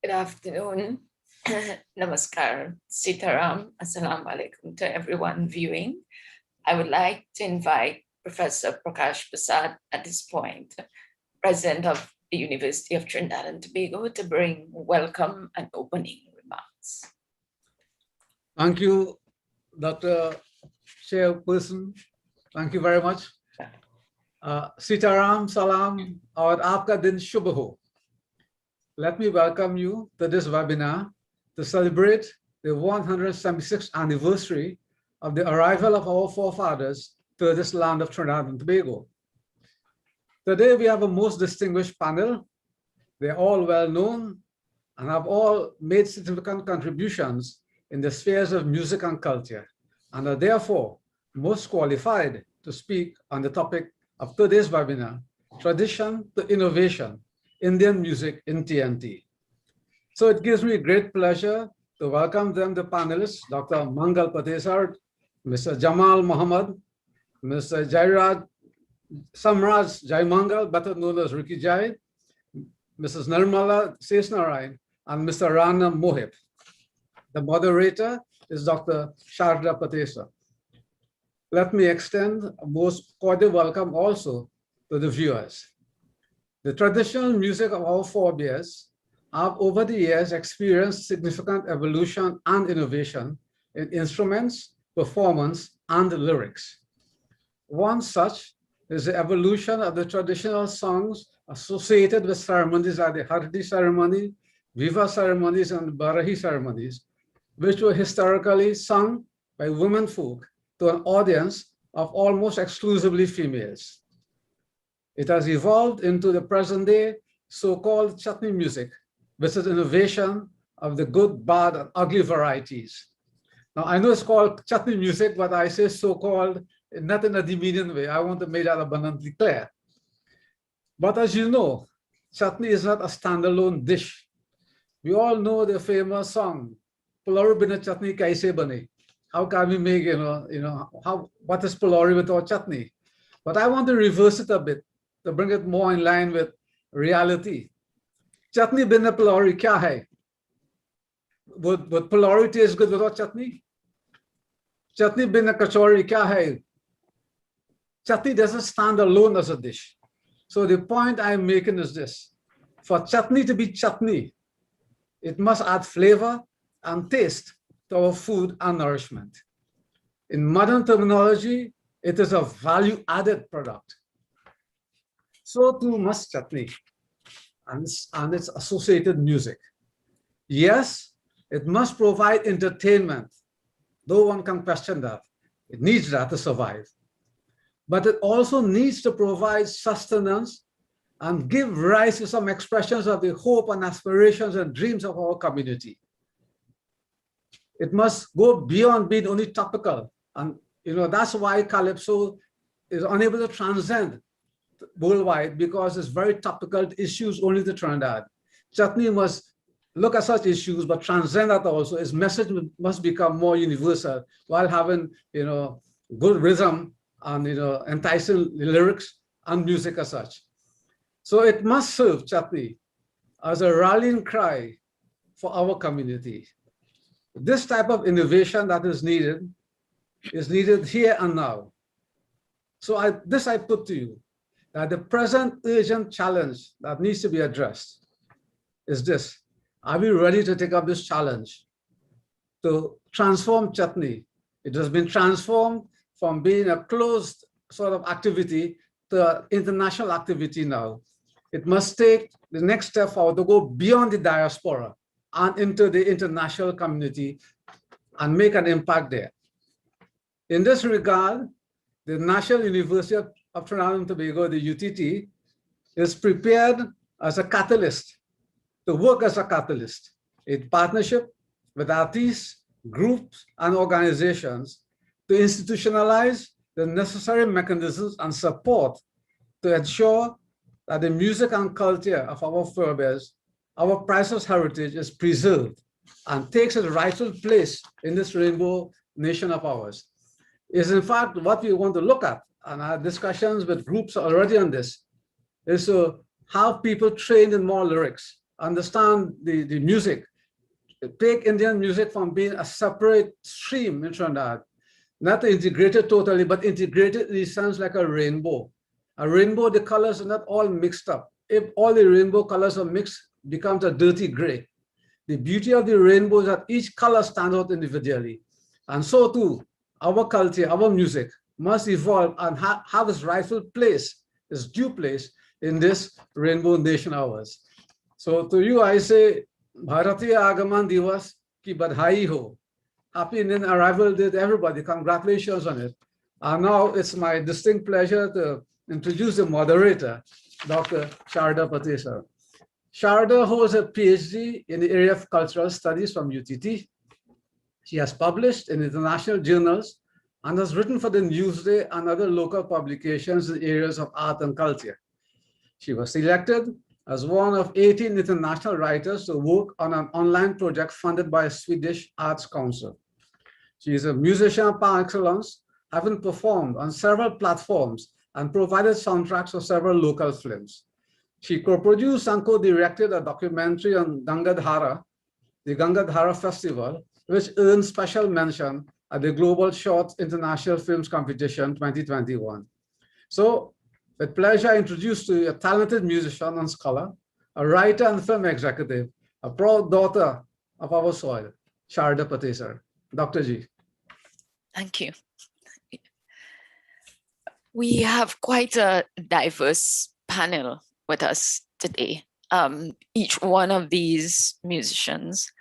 Good afternoon. Namaskar. Sitaram. Assalamu alaikum to everyone viewing. I would like to invite Professor Prakash Prasad at this point, President of the University of Trinidad and Tobago, to bring welcome and opening remarks. Thank you, Dr. Chairperson. Thank you very much. Sitaram, salam, aur aapka din shubh ho. Let me welcome you to this webinar to celebrate the 176th anniversary of the arrival of our forefathers to this land of Trinidad and Tobago. Today, we have a most distinguished panel. They're all well known and have all made significant contributions in the spheres of music and culture, and are therefore most qualified to speak on the topic of today's webinar, Tradition to Innovation, Indian Music in TNT. So it gives me great pleasure to welcome them, the panelists, Dr. Mangal Patesar, Mr. Jamal Muhammad, Mr. Jairaj Samraj Jaimangal, better known as Ricky Jai, Mrs. Nirmala Sesnarayan, and Mr. Rana Mohib. The moderator is Dr. Sharda Patesa. Let me extend a most cordial welcome also to the viewers. The traditional music of our forebears have over the years experienced significant evolution and innovation in instruments, performance, and lyrics. One such is the evolution of the traditional songs associated with ceremonies like the Hardi ceremony, Viva ceremonies, and Barahi ceremonies, which were historically sung by women folk to an audience of almost exclusively females. It has evolved into the present day so-called chutney music, which is innovation of the good, bad, and ugly varieties. Now, I know it's called chutney music, but I say so-called not in a demeaning way. I want to make that abundantly clear. But as you know, chutney is not a standalone dish. We all know the famous song, Pulaury bina chutney kaise bane? How can we make, what is pulaury without chutney? But I want to reverse it a bit to bring it more in line with reality. Chutney bina pulaury kya hai? Would pulaury taste good without chutney? Chutney bina kachori kya hai? Chutney doesn't stand alone as a dish. So the point I'm making is this. For chutney to be chutney, it must add flavor and taste to our food and nourishment. In modern terminology, it is a value-added product. So too must chutney and its associated music. Yes, it must provide entertainment, though one can question that. It needs that to survive. But it also needs to provide sustenance and give rise to some expressions of the hope and aspirations and dreams of our community. It must go beyond being only topical. And that's why Calypso is unable to transcend worldwide, because it's very topical issues only to Trinidad. Chutney must look at such issues, but transcend that also. Its message must become more universal while having, good rhythm and, enticing lyrics and music as such. So it must serve chutney as a rallying cry for our community. This type of innovation that is needed here and now. So I put to you that the present urgent challenge that needs to be addressed is this. Are we ready to take up this challenge to transform chutney? It has been transformed from being a closed sort of activity to international activity now. It must take the next step forward to go beyond the diaspora and into the international community and make an impact there. In this regard, the National University of Trinidad and Tobago, the UTT, is prepared as a catalyst, to work as a catalyst in partnership with artists, groups, and organizations to institutionalize the necessary mechanisms and support to ensure that the music and culture of our forebears, our priceless heritage, is preserved and takes its rightful place in this rainbow nation of ours. Is in fact what we want to look at, and our discussions with groups already on this, is to have people trained in more lyrics understand the music, take Indian music from being a separate stream in Trinidad, not integrated totally, but integrated in the sense like a rainbow. A rainbow, the colors are not all mixed up. If all the rainbow colors are mixed, it becomes a dirty gray. The beauty of the rainbow is that each color stands out individually. And so too, our culture, our music must evolve and have its rightful place, its due place in this Rainbow Nation ours. So to you, I say, Bharatiya Agaman Divas ki badhai ho. Happy Indian Arrival Day to everybody. Congratulations on it. And now it's my distinct pleasure to introduce the moderator, Dr. Sharda Patesar. Sharda holds a PhD in the area of cultural studies from UTT. She has published in international journals and has written for the Newsday and other local publications in areas of art and culture. She was selected as one of 18 international writers to work on an online project funded by a Swedish Arts Council. She is a musician par excellence, having performed on several platforms and provided soundtracks for several local films. She co-produced and co-directed a documentary on Gangadhara, the Gangadhara Festival, which earned special mention at the Global Short International Films Competition 2021. So, with pleasure, I introduce to you a talented musician and scholar, a writer and film executive, a proud daughter of our soil, Sharda Patesar. Dr. G. Thank you. We have quite a diverse panel with us today. Each one of these musicians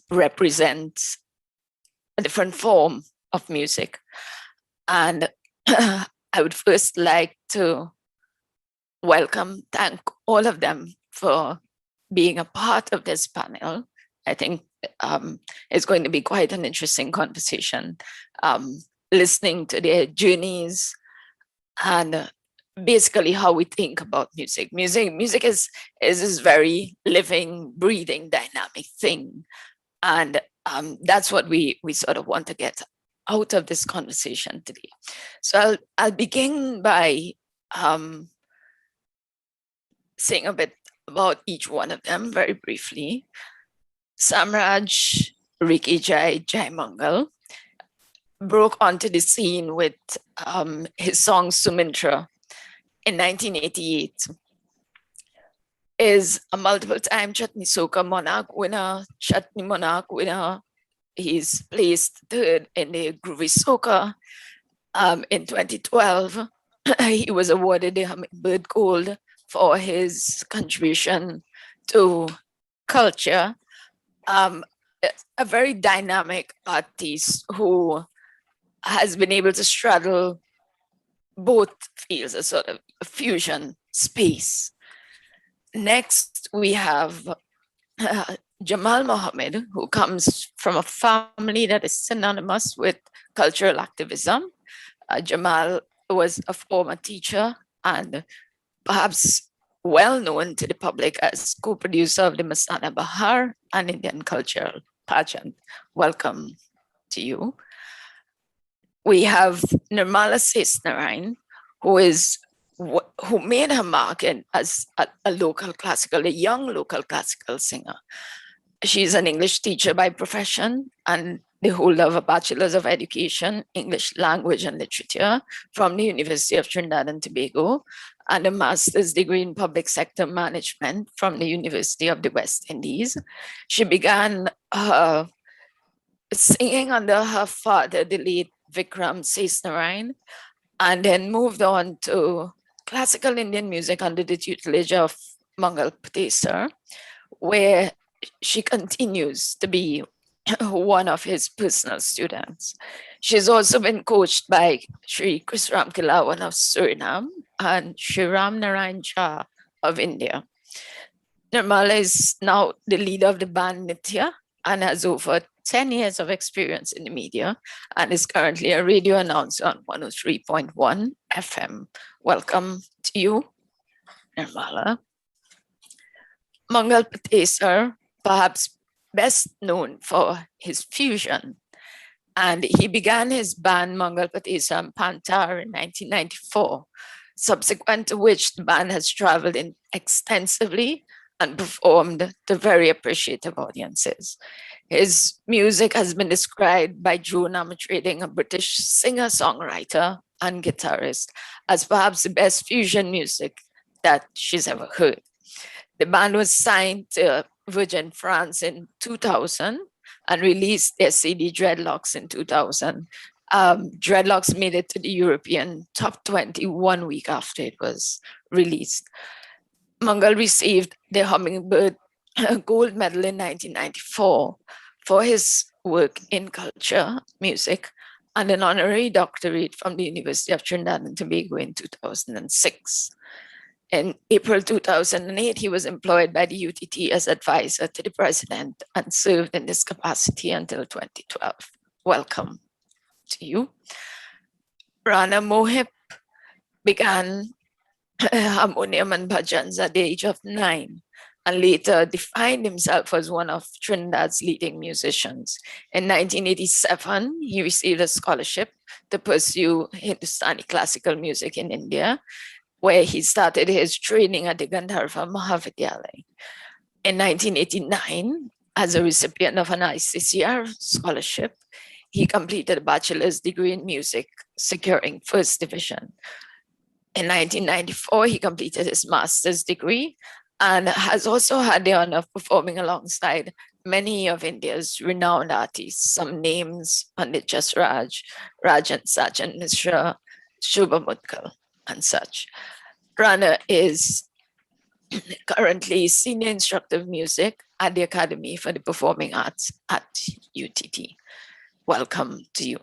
represents a different form of music. And I would first like to thank all of them for being a part of this panel. I think it's going to be quite an interesting conversation, listening to their journeys and basically how we think about music. Music is this very living, breathing, dynamic thing. And that's what we sort of want to get out of this conversation today. So I'll begin by saying a bit about each one of them very briefly. Samraj Riki Jai Mangal broke onto the scene with his song Sumintra in 1988. Is a multiple-time Chutney Soca Monarch winner, Chutney Monarch winner. He's placed third in the Groovy Soca. In 2012, he was awarded the Hummingbird Gold for his contribution to culture. A very dynamic artist who has been able to straddle both fields, a sort of a fusion space. Next, we have Jamal Mohammed, who comes from a family that is synonymous with cultural activism. Jamal was a former teacher and perhaps well known to the public as co-producer of the Masana Bahar, an Indian cultural pageant. Welcome to you. We have Nirmala Sesnarayan, who made her mark as a young local classical singer. She's an English teacher by profession and the holder of a Bachelor's of Education, English Language and Literature from the University of Trinidad and Tobago, and a master's degree in public sector management from the University of the West Indies. She began singing under her father, the late Vikram Sesnarayan, and then moved on to classical Indian music under the tutelage of Mangal Patesar, where she continues to be one of his personal students. She's also been coached by Sri Krisram Kilawan of Suriname and Sri Ram Narayan Jha of India. Nirmala is now the leader of the band Nitya and has over 10 years of experience in the media and is currently a radio announcer on 103.1 FM. Welcome to you, Nirmala. Mangal Patesar, perhaps best known for his fusion, and he began his band Mangal Patesar and Pantar in 1994, subsequent to which the band has traveled extensively and performed to very appreciative audiences. His music has been described by Joan Armatrading, a British singer-songwriter and guitarist, as perhaps the best fusion music that she's ever heard. The band was signed to Virgin France in 2000 and released their CD Dreadlocks in 2000. Dreadlocks made it to the European top 20 1 week after it was released. Mangal received the Hummingbird Gold Medal in 1994 for his work in culture, music, and an honorary doctorate from the University of Trinidad and Tobago in 2006. In April 2008, he was employed by the UTT as advisor to the president and served in this capacity until 2012. Welcome to you. Rana Mohip began harmonium and bhajans at the age of 9 and later defined himself as one of Trinidad's leading musicians. In 1987, he received a scholarship to pursue Hindustani classical music in India, where he started his training at the Gandharva Mahavidyalaya. In 1989, as a recipient of an ICCR scholarship, he completed a bachelor's degree in music, securing first division. In 1994, he completed his master's degree and has also had the honor of performing alongside many of India's renowned artists, some names, Pandit Jasraj, Rajan Sajan Mishra, Shubha Mutkal, and such. Rana is currently senior instructor of music at the Academy for the Performing Arts at UTT. Welcome to you.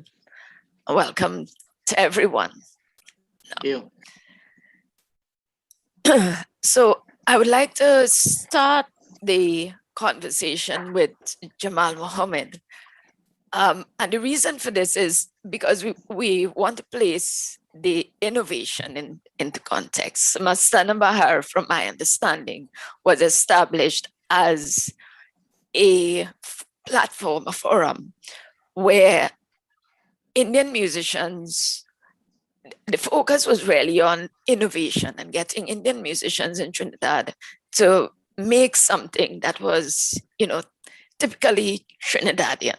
Welcome to everyone. Thank you. So I would like to start the conversation with Jamal Mohammed. And the reason for this is because we want to place the innovation into context. Mastana Bahar, from my understanding, was established as a platform, a forum, where Indian musicians, the focus was really on innovation and getting Indian musicians in Trinidad to make something that was, typically Trinidadian.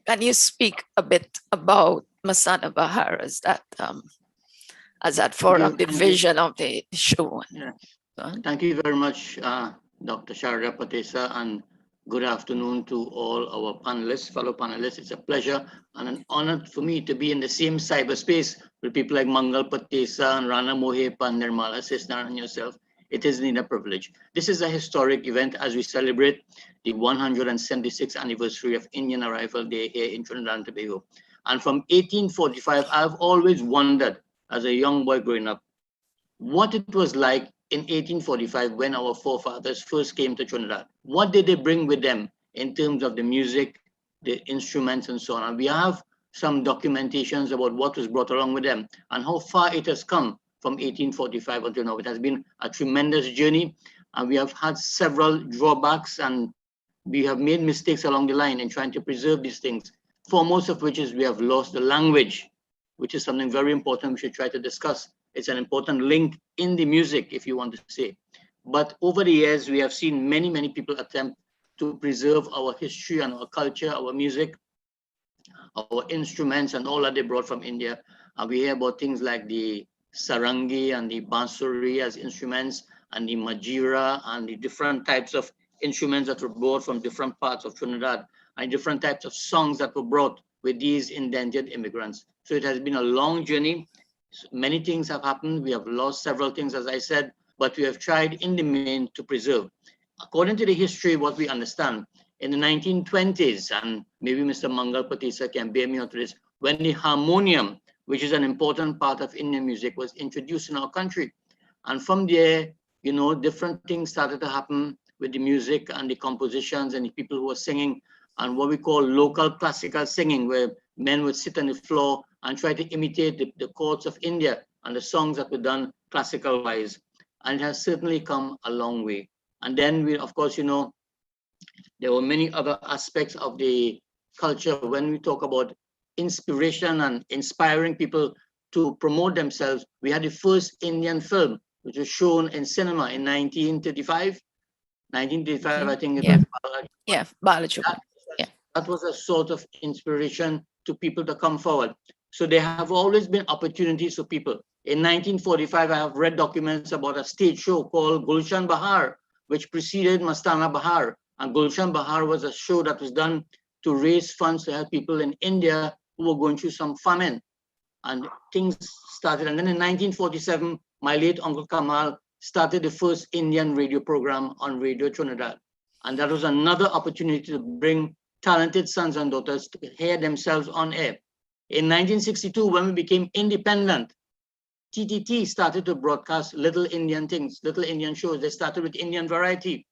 Can you speak a bit about Masana Bahar as that forum, the vision of the show? Yeah. Thank you very much, Dr. Sharda Patesa, and good afternoon to all our panelists, fellow panelists. It's a pleasure and an honor for me to be in the same cyberspace with people like Mangal Patesa and Rana Mohip and Nirmala Sisnar and yourself. It is indeed a privilege. This is a historic event as we celebrate the 176th anniversary of Indian Arrival Day here in Trinidad and Tobago. And from 1845, I've always wondered as a young boy growing up, what it was like in 1845 when our forefathers first came to Trinidad. What did they bring with them in terms of the music, the instruments, and so on? And we have some documentations about what was brought along with them and how far it has come from 1845 until now. It has been a tremendous journey, and we have had several drawbacks, and we have made mistakes along the line in trying to preserve these things, foremost of which is we have lost the language, which is something very important we should try to discuss. It's an important link in the music, if you want to say. But over the years, we have seen many, many people attempt to preserve our history and our culture, our music, our instruments, and all that they brought from India. And we hear about things like the sarangi and the bansuri as instruments, and the majira, and the different types of instruments that were brought from different parts of Trinidad, and different types of songs that were brought with these indentured immigrants. So it has been a long journey. Many things have happened. We have lost several things, as I said, but we have tried in the main to preserve. According to the history, what we understand, in the 1920s, and maybe Mr. Mangal Patisa can bear me out to this, when the harmonium, which is an important part of Indian music, was introduced in our country. And from there, different things started to happen with the music and the compositions and the people who were singing, and what we call local classical singing, where men would sit on the floor and try to imitate the chords of India and the songs that were done classical wise. And it has certainly come a long way. And then we, of course, there were many other aspects of the culture when we talk about inspiration and inspiring people to promote themselves. We had the first Indian film, which was shown in cinema in 1935. 1935, I think it Yeah. was. Yeah, Balachuman. Yeah. That was a sort of inspiration to people to come forward. So there have always been opportunities for people. In 1945, I have read documents about a stage show called Gulshan Bahar, which preceded Mastana Bahar. And Gulshan Bahar was a show that was done to raise funds to help people in India who were going through some famine. And things started. And then in 1947, my late Uncle Kamal started the first Indian radio program on Radio Trinidad. And that was another opportunity to bring talented sons and daughters to hear themselves on air. In 1962, when we became independent, TTT started to broadcast little Indian things, little Indian shows. They started with Indian variety.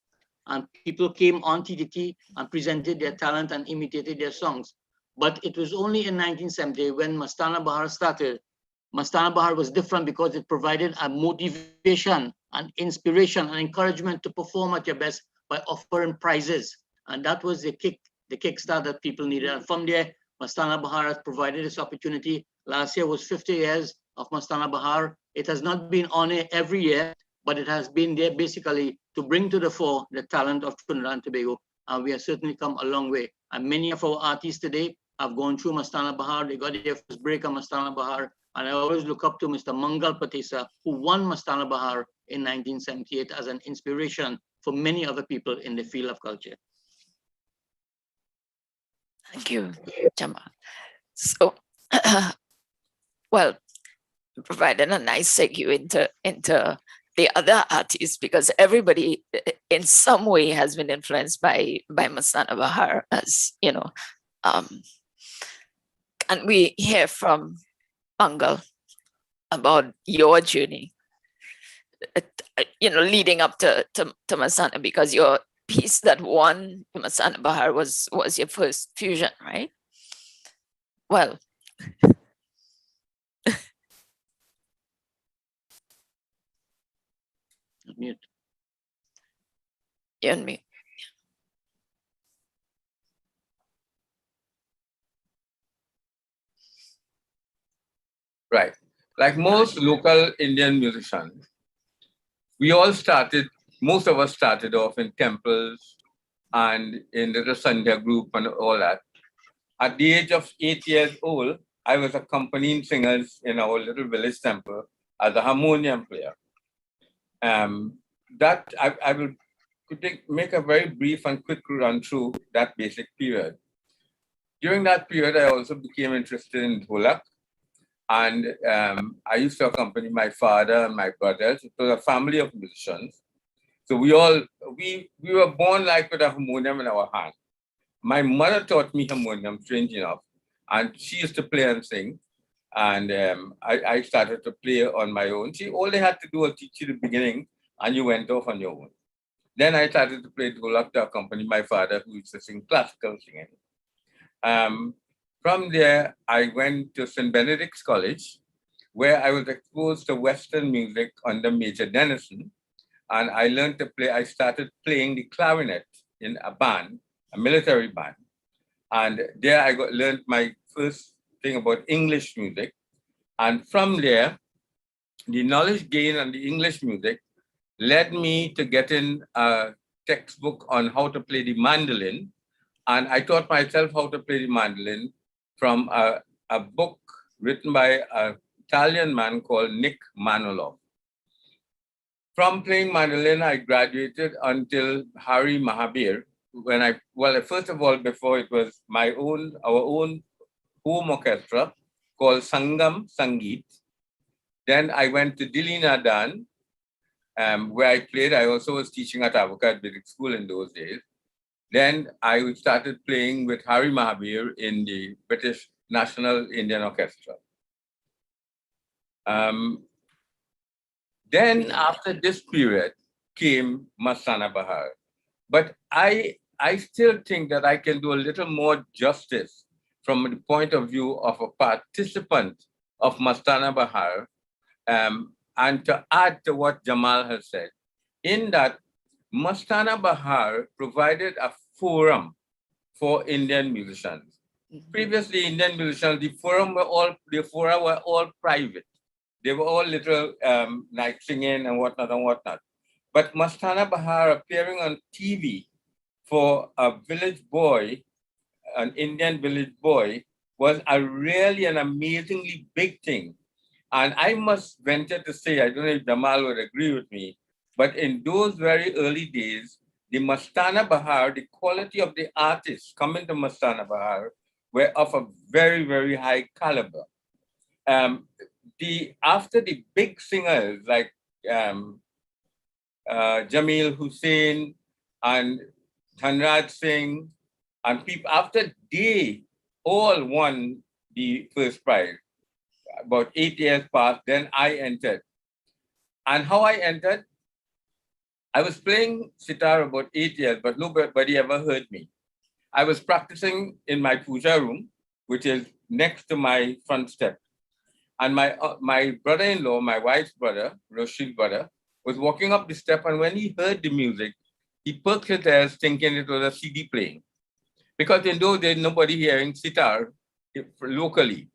And people came on TTT and presented their talent and imitated their songs. But it was only in 1970 when Mastana Bahar started. Mastana Bahar was different because it provided a motivation, an inspiration, and encouragement to perform at your best by offering prizes. And that was the kickstart that people needed. And from there, Mastana Bahar has provided this opportunity. Last year was 50 years of Mastana Bahar. It has not been on air every year, but it has been there basically to bring to the fore the talent of Trinidad and Tobago. And we have certainly come a long way. And many of our artists today have gone through Mastana Bahar. They got their first break on Mastana Bahar. And I always look up to Mr. Mangal Patesa, who won Mastana Bahar in 1978 as an inspiration for many other people in the field of culture. Thank you, Jamal. So, well, provided a nice segue into the other artists, because everybody in some way has been influenced by Mastana Bahar, as you know. And we hear from Mangal about your journey, leading up to Mastana, because your piece that won Mastana Bahar was your first fusion, right? Well, Mute. you and me. Right. Like most local Indian musicians, most of us started off in temples and in the Sandhya group and all that. At the age of 8 years old, I was accompanying singers in our little village temple as a harmonium player. That I will make a very brief and quick run through that basic period. During that period, I also became interested in dholak. And I used to accompany my father and my brothers. It was a family of musicians. So we were born like with a harmonium in our hand. My mother taught me harmonium, strange enough, and she used to play and sing. And I started to play on my own. All they had to do was teach you the beginning, and you went off on your own. Then I started to play dholak to accompany my father, who used to sing classical singing. From there, I went to St. Benedict's College, where I was exposed to Western music under Major Dennison. And I learned to play, I started playing the clarinet in a band, a military band. And there I learned my first thing about English music. And from there, the knowledge gained on the English music led me to getting a textbook on how to play the mandolin. And I taught myself how to play the mandolin from a book written by an Italian man called Nick Manolov. From playing mandolin, I graduated until Hari Mahabir, first of all, before it was our own home orchestra called Sangam Sangeet. Then I went to Dili Nadan, where I played. I also was teaching at Avocat Vedic School in those days. Then I started playing with Hari Mahabir in the British National Indian Orchestra. Then after this period came Mastana Bahar. But I still think that I can do a little more justice from the point of view of a participant of Mastana Bahar, and to add to what Jamal has said, in that Mastana Bahar provided a forum for Indian musicians. Previously, Indian musicians, the fora were all private. They were all little night singing and whatnot. But Mastana Bahar appearing on TV for a village boy, an Indian village boy, was a really an amazingly big thing. And I must venture to say, I don't know if Jamal would agree with me, but in those very early days, the Mastana Bahar, the quality of the artists coming to Mastana Bahar were of a very, very high caliber. Um, after the big singers like um, Jamil Hussain and Dhanraj Singh and people, after they all won the first prize, about 8 years passed, then I entered. And how I entered, I was playing sitar about 8 years, but nobody ever heard me. I was practicing in my puja room, which is next to my front step. And my brother-in-law, my wife's brother, Rashid's brother, was walking up the step, and when he heard the music, he perked his ears thinking it was a CD playing. Because in those days, nobody hearing sitar locally.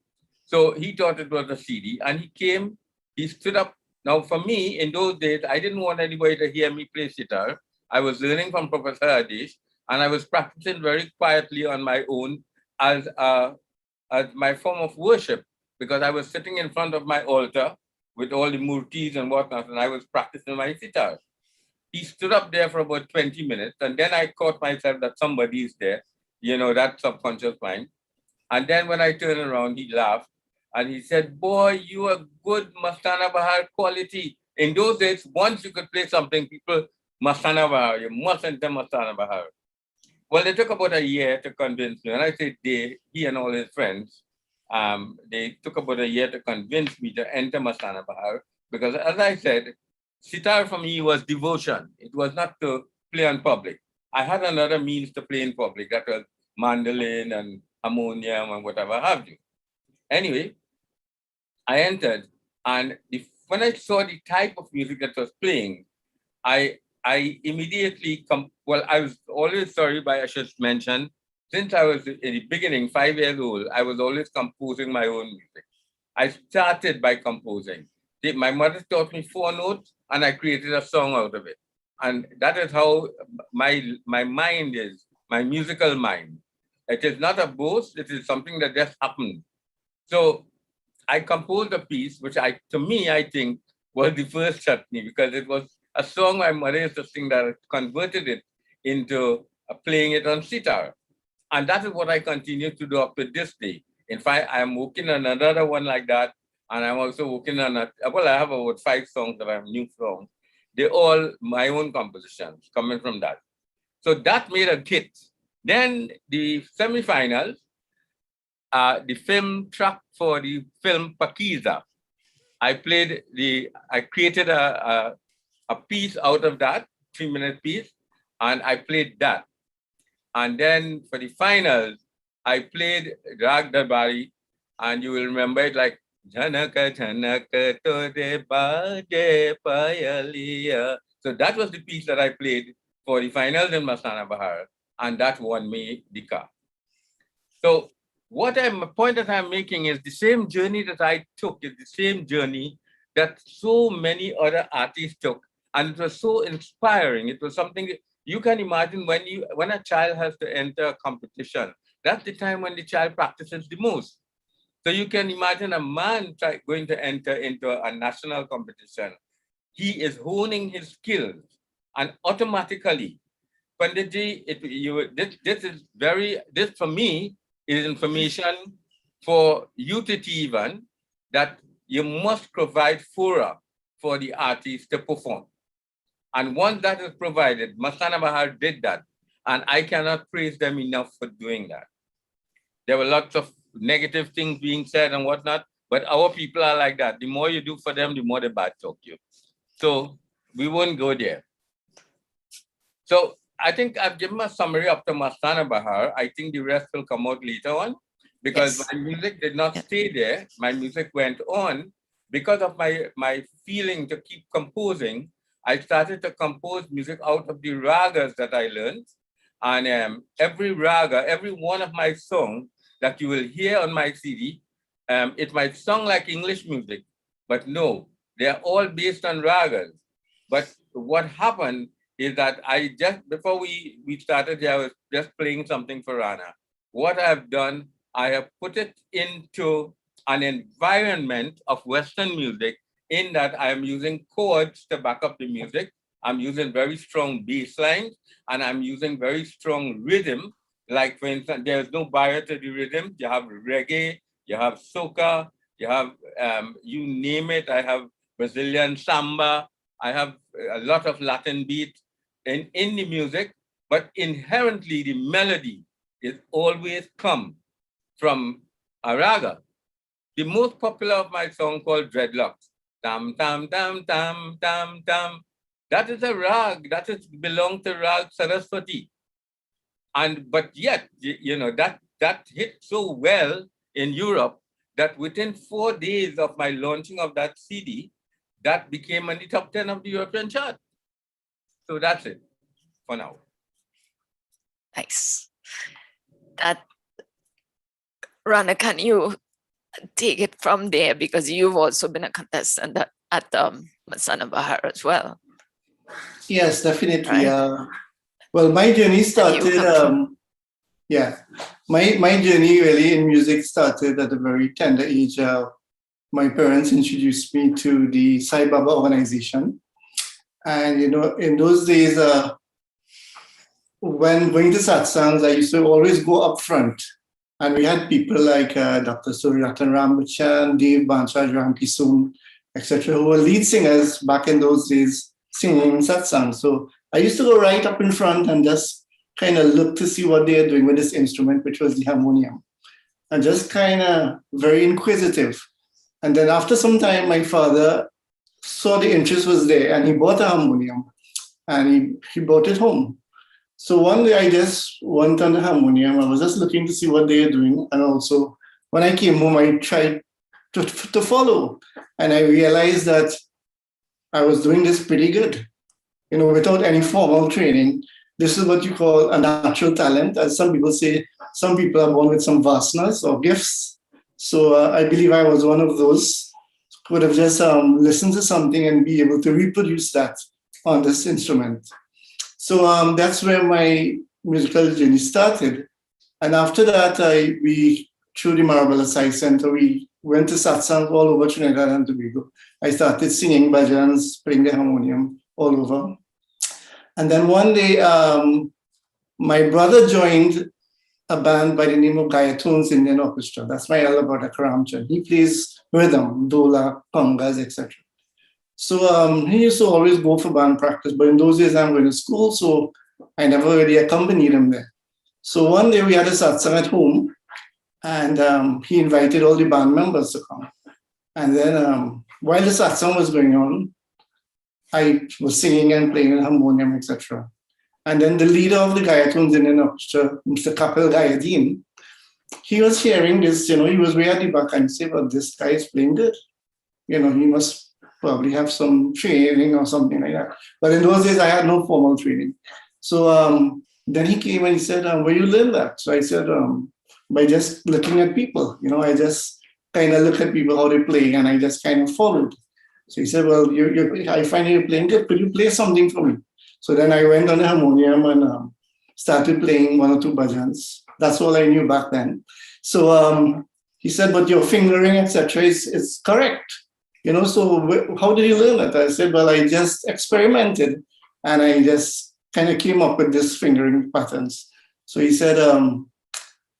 So he thought it was a CD, and he came, he stood up. Now, for me, in those days, I didn't want anybody to hear me play sitar. I was learning from Professor Adish, and I was practicing very quietly on my own as my form of worship, because I was sitting in front of my altar with all the murtis and whatnot, and I was practicing my sitar. He stood up there for about 20 minutes, and then I caught myself that somebody is there, that subconscious mind. And then when I turned around, he laughed and he said, "Boy, you are good Mastana Bahar quality." In those days, once you could play something, people, Mastana Bahar, you must enter Mastana Bahar. Well, it took about a year to convince me. And I say they, he and all his friends, they took about a year to convince me to enter Mastana Bahar, because as I said, sitar for me was devotion. It was not to play in public. I had another means to play in public. That was mandolin and harmonium and whatever have you. Anyway, I entered, and when I saw the type of music that was playing, I immediately I was always sorry, but I should mention, since I was in the beginning, 5 years old, I was always composing my own music. I started by composing. My mother taught me 4 notes, and I created a song out of it. And that is how my mind is, my musical mind. It is not a boast, it is something that just happened. So I composed a piece, which to me, I think was the first chutney, because it was a song my mother used to sing that converted it into playing it on sitar. And that is what I continue to do up to this day. In fact, I'm working on another one like that. And I'm also working on I have about 5 songs that are new songs. They're all my own compositions coming from that. So that made a hit. Then the semifinals, the film track for the film Pakiza. I created a piece out of that, 3-minute piece, and I played that. And then for the finals, I played Rag Darbari, and you will remember it like Janaka Janaka Tode Baje Payaliya. So that was the piece that I played for the finals in Mastana Bahar, and that won me the car. So the point that I'm making is the same journey that I took is the same journey that so many other artists took. And it was so inspiring. It was something you can imagine when a child has to enter a competition. That's the time when the child practices the most. So you can imagine a man going to enter into a national competition. He is honing his skills, and automatically, Panditji, this for me is information for you to even that you must provide fora for the artist to perform. And once that is provided, Mastana Bahar did that. And I cannot praise them enough for doing that. There were lots of negative things being said and whatnot, but our people are like that. The more you do for them, the more they bad talk you. So we won't go there. So I think I've given a summary up to Mastana Bahar. I think the rest will come out later on, because my music did not stay there. My music went on because of my feeling to keep composing. I started to compose music out of the ragas that I learned. And every raga, every one of my songs that you will hear on my CD, it might sound like English music, but no, they're all based on ragas. But what happened is that I just, before we started here, I was just playing something for Rana. What I've done, I have put it into an environment of Western music in that I am using chords to back up the music. I'm using very strong bass lines, and I'm using very strong rhythm. Like, for instance, there's no barrier to the rhythm. You have reggae, you have soca, you have, you name it. I have Brazilian samba. I have a lot of Latin beat in the music, but inherently the melody is always come from a raga. The most popular of my song called Dreadlocks, tam tam tam tam tam tam, that is a rag, that is belong to Rag Saraswati. And but yet, you know, that hit so well in Europe that within 4 days of my launching of that CD, that became in the top 10 of the European chart. So that's it for now. Nice. That, Rana, can you take it from there, because you've also been a contestant at Masana Bahar as well. Yes, definitely. Right. Well, my journey You started. come My journey really in music started at a very tender age. My parents introduced me to the Sai Baba organization, and you know, in those days, when going to satsangs, I used to always go up front. And we had people like Dr. Suryatan Ramachan, Dave Bansha, Ram Kisum, etc., who were lead singers back in those days singing satsang. So I used to go right up in front and just kind of look to see what they are doing with this instrument, which was the harmonium. And just kind of very inquisitive. And then after some time, my father saw the interest was there and he bought a harmonium and he brought it home. So one day I just went on the harmonium. I was just looking to see what they are doing. And also when I came home, I tried to follow. And I realized that I was doing this pretty good, you know, without any formal training. This is what you call a natural talent. As some people say, some people are born with some vasanas or gifts. So I believe I was one of those who would have just listened to something and be able to reproduce that on this instrument. So that's where my musical journey started. And after that, we through the Marabella Science Center, we went to satsangs all over Trinidad and Tobago. I started singing bhajans, playing the harmonium all over. And then one day, my brother joined a band by the name of Gayatoon's Indian Orchestra. That's my elder brother, Karamchan. He plays rhythm, dola, congas, etc. So he used to always go for band practice, but in those days I'm going to school, so I never really accompanied him there. So one day we had a satsang at home, and he invited all the band members to come. And then while the satsang was going on, I was singing and playing the harmonium, etc. And then the leader of the Gayatoon's Indian Orchestra, Mr. Kapil Gayadeen, he was hearing this, you know, he was way at the back and said, well, this guy is playing good. You know, he must probably have some training or something like that. But in those days, I had no formal training. So then he came and he said, where you learn that? So I said, by just looking at people. You know, I just kind of look at people, how they play, and I just kind of followed. So he said, well, I find you're playing good. Could you play something for me? So then I went on the harmonium and started playing 1 or 2 bhajans. That's all I knew back then. So he said, but your fingering, etc., is correct. You know, so how did you learn it? I said, well, I just experimented and I just kind of came up with this fingering patterns. So he said,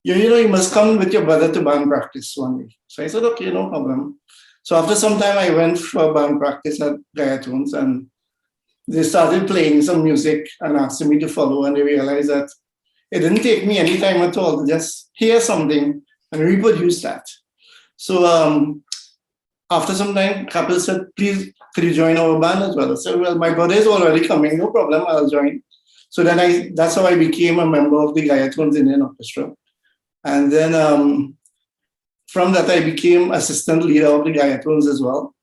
you know, you must come with your brother to band practice one day. So I said, okay, no problem. So after some time, I went for band practice at Gayatoon's and they started playing some music and asking me to follow, and they realized that it didn't take me any time at all to just hear something and reproduce that. So after some time, Kapil said, please, could you join our band as well? I said, well, my brother is already coming, no problem, I'll join. So then that's how I became a member of the Gayatoon's Indian Orchestra. And then from that, I became assistant leader of the Gayatoon's as well.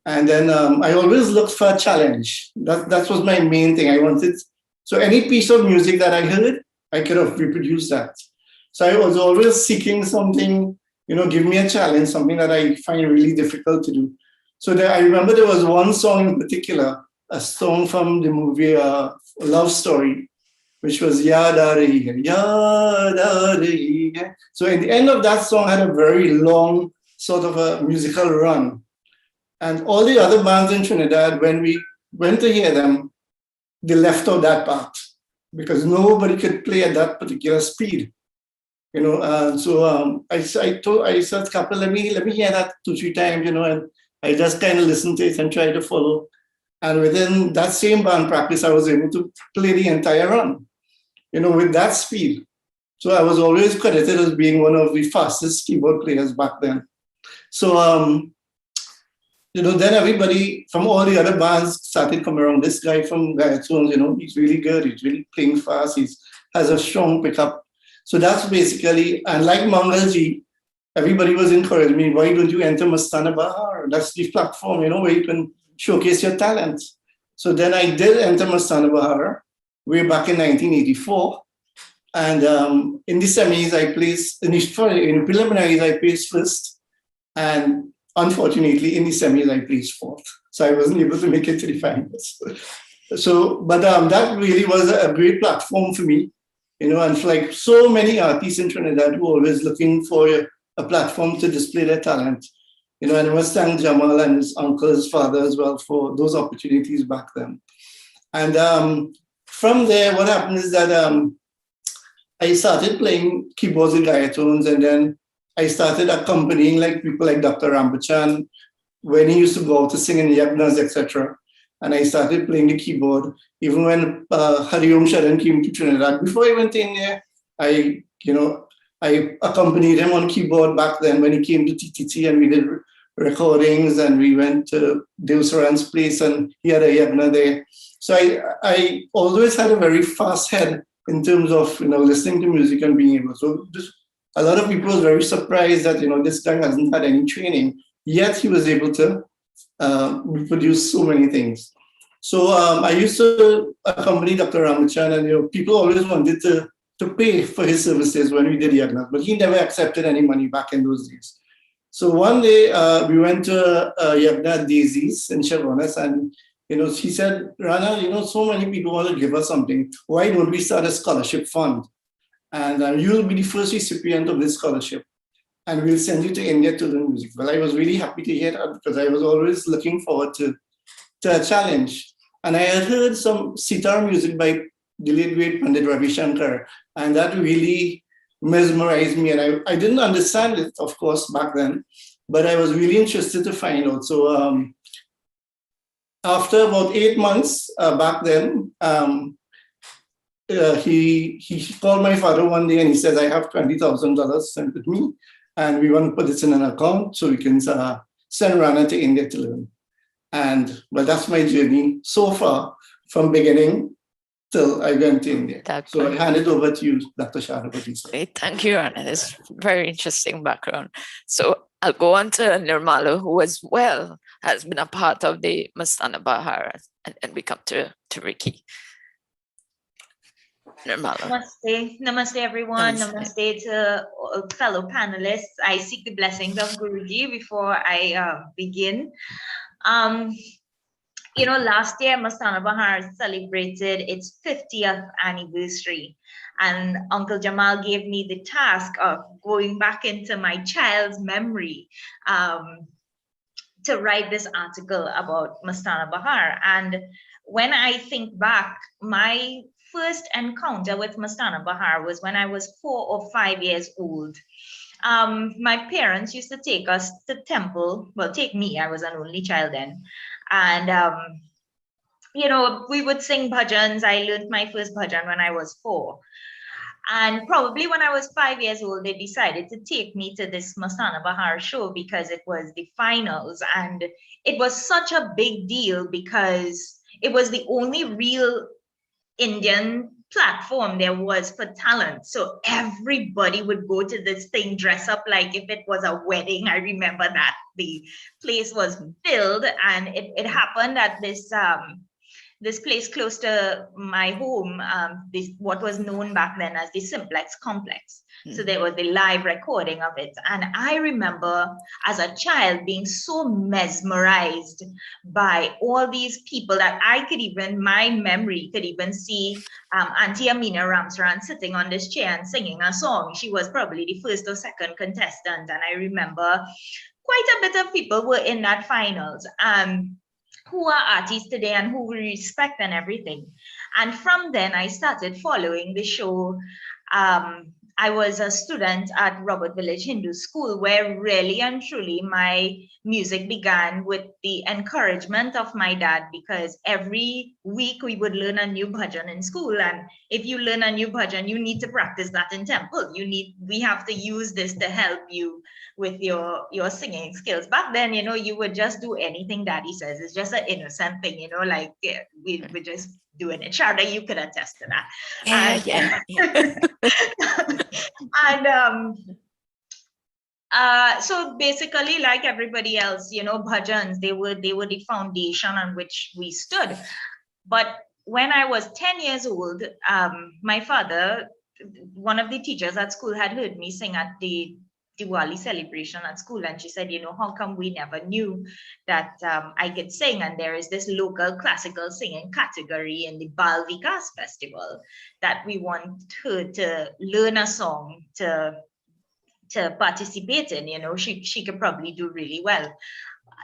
And then I always looked for a challenge. That was my main thing. I wanted, so any piece of music that I heard, I could have reproduced that. So I was always seeking something, you know, give me a challenge, something that I find really difficult to do. So I remember there was one song in particular a song from the movie Love Story, which was Yada Rahi Hai, Yada Rahi Hai. So at the end of that song had a very long sort of a musical run. And all the other bands in Trinidad, when we went to hear them, they left out that part because nobody could play at that particular speed. I said, couple, let me hear that 2-3 times, and I just kind of listened to it and tried to follow. And within that same band practice, I was able to play the entire run, with that speed. So I was always credited as being one of the fastest keyboard players back then. So, then everybody from all the other bands started coming around. This guy from Gayatones, he's really good. He's really playing fast. He has a strong pickup. So that's basically, and like Mangalji, everybody was encouraging me, why don't you enter Mastana Bahar? That's the platform, where you can showcase your talent. So then I did enter Mastana Bahar way back in 1984. And in the semis, I placed, in the preliminaries, I placed first. And unfortunately, in the semis, I placed fourth. So I wasn't able to make it to the finals. But that really was a great platform for me, and for like so many artists in Trinidad who are always looking for a platform to display their talent. And I must thank Jamal and his uncle, his father as well for those opportunities back then. And from there, what happened is that I started playing keyboards and gayatones, and then I started accompanying like people like Dr. Rambachan when he used to go out to sing in yagnas, etc. And I started playing the keyboard. Even when Hariom Sharan came to Trinidad, before I went in there, I accompanied him on keyboard back then when he came to TTT, and we did recordings, and we went to Deosaran's place, and he had a yagna there. So I always had a very fast head in terms of listening to music and being able. So a lot of people were very surprised that this guy hasn't had any training, yet he was able to reproduce so many things. So I used to accompany Dr. Ramachan, and people always wanted to pay for his services when we did yagnas, but he never accepted any money back in those days. So one day we went to Yagna Daisies in Chavonas, and he said, Rana, so many people want to give us something. Why don't we start a scholarship fund? And you'll be the first recipient of this scholarship, and we'll send you to India to learn music. Well, I was really happy to hear that because I was always looking forward to a challenge. And I had heard some sitar music by the late great Pandit Ravi Shankar, and that really mesmerized me. And I didn't understand it, of course, back then, but I was really interested to find out. So after about 8 months back then, he called my father one day and he said, I have $20,000 sent with me, and we want to put this in an account so we can send Rana to India to learn. And that's my journey so far, from beginning till I went to India. So I hand it over to you, Dr. Shara Batista. Great, thank you, Rana. That's very interesting background. So I'll go on to Nirmala, who as well has been a part of the Mastana Bahar, and we come to Ricky. Nirmala. Namaste everyone. Namaste to fellow panelists. I seek the blessings of Guruji before I begin. Last year Mastana Bahar celebrated its 50th anniversary, and Uncle Jamal gave me the task of going back into my child's memory to write this article about Mastana Bahar. And when I think back, my first encounter with Mastana Bahar was when I was 4 or 5 years old. My parents used to take us to temple, take me, I was an only child then. And, we would sing bhajans. I learned my first bhajan when I was 4. And probably when I was 5 years old, they decided to take me to this Mastana Bahar show because it was the finals. And it was such a big deal because it was the only real Indian platform there was for talent. So everybody would go to this thing, dress up like if it was a wedding. I remember that the place was filled, and it happened at this this place close to my home, what was known back then as the Simplex Complex. So there was the live recording of it. And I remember as a child being so mesmerized by all these people that my memory could even see Auntie Amina Ramsaran sitting on this chair and singing a song. She was probably the first or second contestant. And I remember quite a bit of people were in that finals. Who are artists today and who we respect and everything. And from then I started following the show. I was a student at Robert Village Hindu School, where really and truly my music began with the encouragement of my dad, because every week we would learn a new bhajan in school. And if you learn a new bhajan, you need to practice that in temple. We have to use this to help you with your singing skills. Back then, you would just do anything daddy says. It's just an innocent thing, like we're just doing it. Sharda, you could attest to that. Yeah. And so basically, like everybody else, bhajans, they were the foundation on which we stood. But when I was 10 years old, my father, one of the teachers at school, had heard me sing at the Diwali celebration at school, and she said, how come we never knew that I could sing? And there is this local classical singing category in the Bal Vikas festival that we want her to learn a song to participate in. She could probably do really well.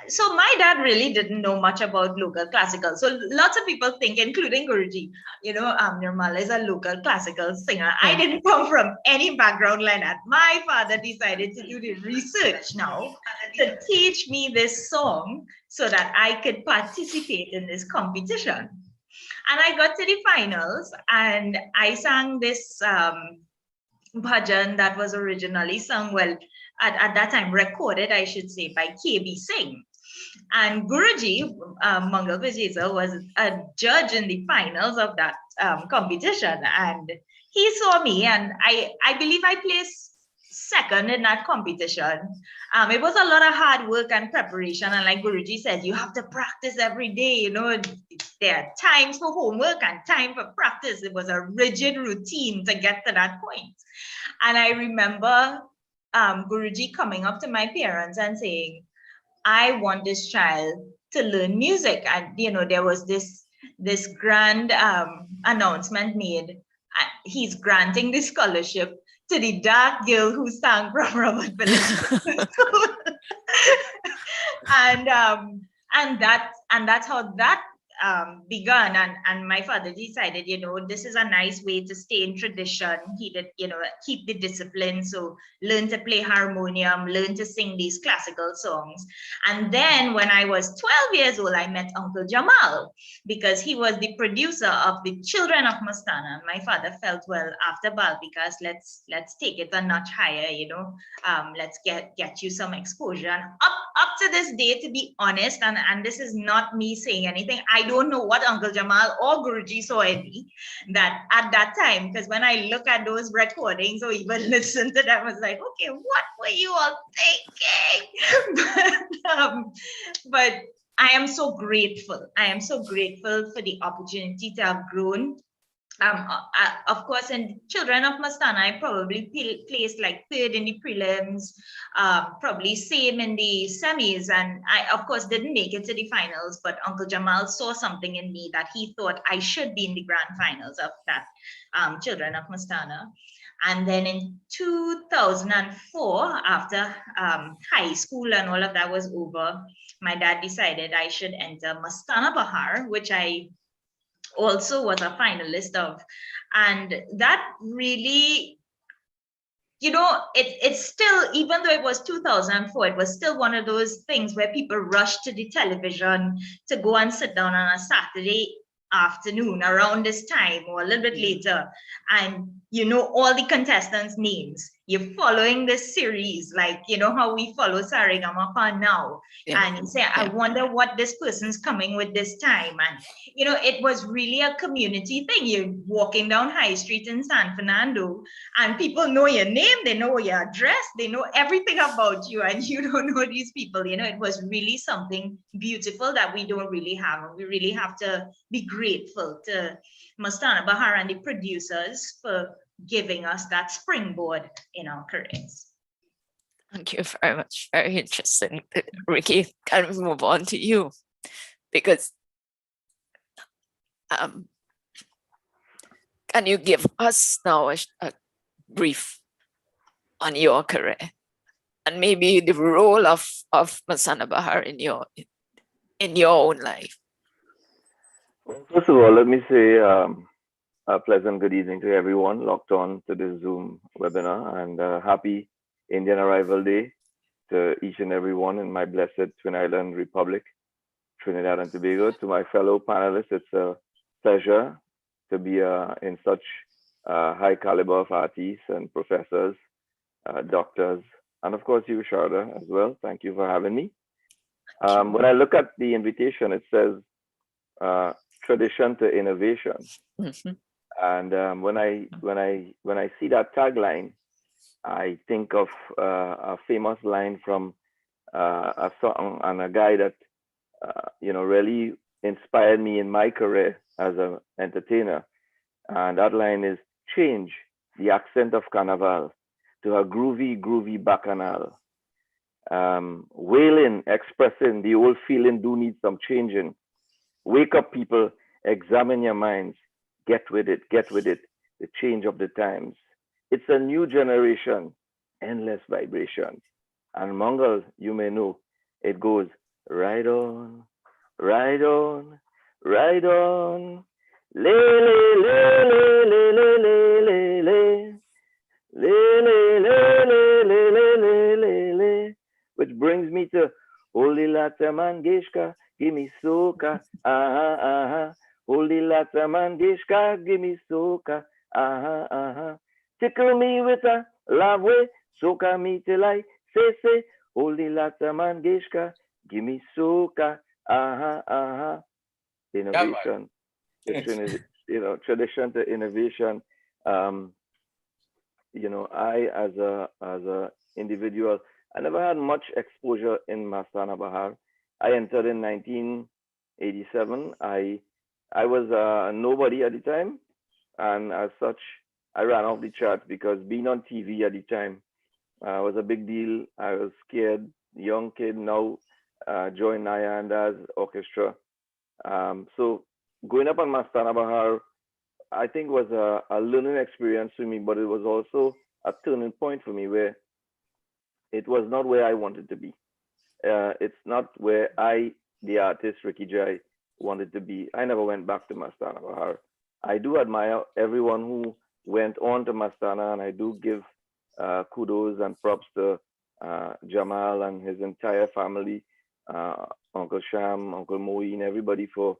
So my dad really didn't know much about local classical. So lots of people think, including Guruji, Nirmala is a local classical singer. I didn't come from any background like that. My father decided to do the research now to teach me this song so that I could participate in this competition. And I got to the finals and I sang this bhajan that was originally sung, at that time recorded, I should say, by KB Singh. And Guruji, Mangal Vijayza, was a judge in the finals of that competition. And he saw me, and I believe I placed second in that competition. It was a lot of hard work and preparation. And like Guruji said, you have to practice every day. There are times for homework and time for practice. It was a rigid routine to get to that point. And I remember Guruji coming up to my parents and saying, I want this child to learn music. And, there was this grand announcement made. He's granting the scholarship to the dark girl who sang from Robert Village. and that's how that begun. And my father decided, this is a nice way to stay in tradition. He did, keep the discipline. So learn to play harmonium, learn to sing these classical songs. And then when I was 12 years old, I met Uncle Jamal, because he was the producer of the Children of Mastana. And my father felt, well, after Bal Vikas, let's take it a notch higher, let's get you some exposure. And up to this day, to be honest, and this is not me saying anything, I don't know what Uncle Jamal or Guruji saw in me that at that time, because when I look at those recordings or even listen to them, I was like, okay, what were you all thinking? But I am so grateful. I am so grateful for the opportunity to have grown. Of course, in Children of Mastana, I probably placed like third in the prelims, probably same in the semis. And I, of course, didn't make it to the finals, but Uncle Jamal saw something in me that he thought I should be in the grand finals of that Children of Mastana. And then in 2004, after high school and all of that was over, my dad decided I should enter Mastana Bahar, which I also was a finalist of. And that really, it's still, even though it was 2004, it was still one of those things where people rush to the television to go and sit down on a Saturday afternoon around this time or a little bit later, and all the contestants' names, you're following this series, like, you know, how we follow Saregama now. Yeah. And you say, I wonder what this person's coming with this time. And, you know, it was really a community thing. You're walking down High Street in San Fernando and people know your name, they know your address, they know everything about you, and you don't know these people. You know, it was really something beautiful that we don't really have. And we really have to be grateful to Mastana Bahar and the producers for giving us that springboard in our careers. Thank you very much. Very interesting. Ricky, can we move on to you? Because can you give us now a brief on your career and maybe the role of Masana Bahar in your own life? Well, first of all, let me say a pleasant good evening to everyone locked on to this Zoom webinar, and happy Indian Arrival Day to each and every one in my blessed Twin Island Republic, Trinidad and Tobago. To my fellow panelists, it's a pleasure to be in such high caliber of artists and professors, doctors, and of course you, Sharda, as well. Thank you for having me. When I look at the invitation, it says tradition to innovation. Mhm. And when I see that tagline, I think of a famous line from a song and a guy that really inspired me in my career as an entertainer. And that line is change the accent of Carnival to a groovy bacchanal. Wailing, expressing the old feeling do need some changing. Wake up, people, examine your minds, get with it, the change of the times. It's a new generation, endless vibrations. And Mongol, you may know, it goes right on, right on, right on. Le, le, le, le, le, le, le, le. Le, le, le, le, le, le, le, le, le. Which brings me to Holy Lata Mangeshka, give me soka, aha, aha. Holy Lata Mangeshka, give me soka, aha, aha. Tickle me with a love way, soka me till I say, Holy Lata Mangeshka, give me soka, aha, aha. Innovation, tradition to innovation. I as a individual, I never had much exposure in Mastana Bahar. I entered in 1987. I was nobody at the time, and as such, I ran off the charts because being on TV at the time was a big deal. I was scared, young kid, now joined Naya and Daz orchestra. So going up on Mastana Bahar, I think was a learning experience for me, but it was also a turning point for me where it was not where I wanted to be. It's not where the artist Ricky Jai, wanted to be. I never went back to Mastana Bahar. I do admire everyone who went on to Mastana, and I do give kudos and props to Jamal and his entire family, Uncle Sham, Uncle Moeen, everybody for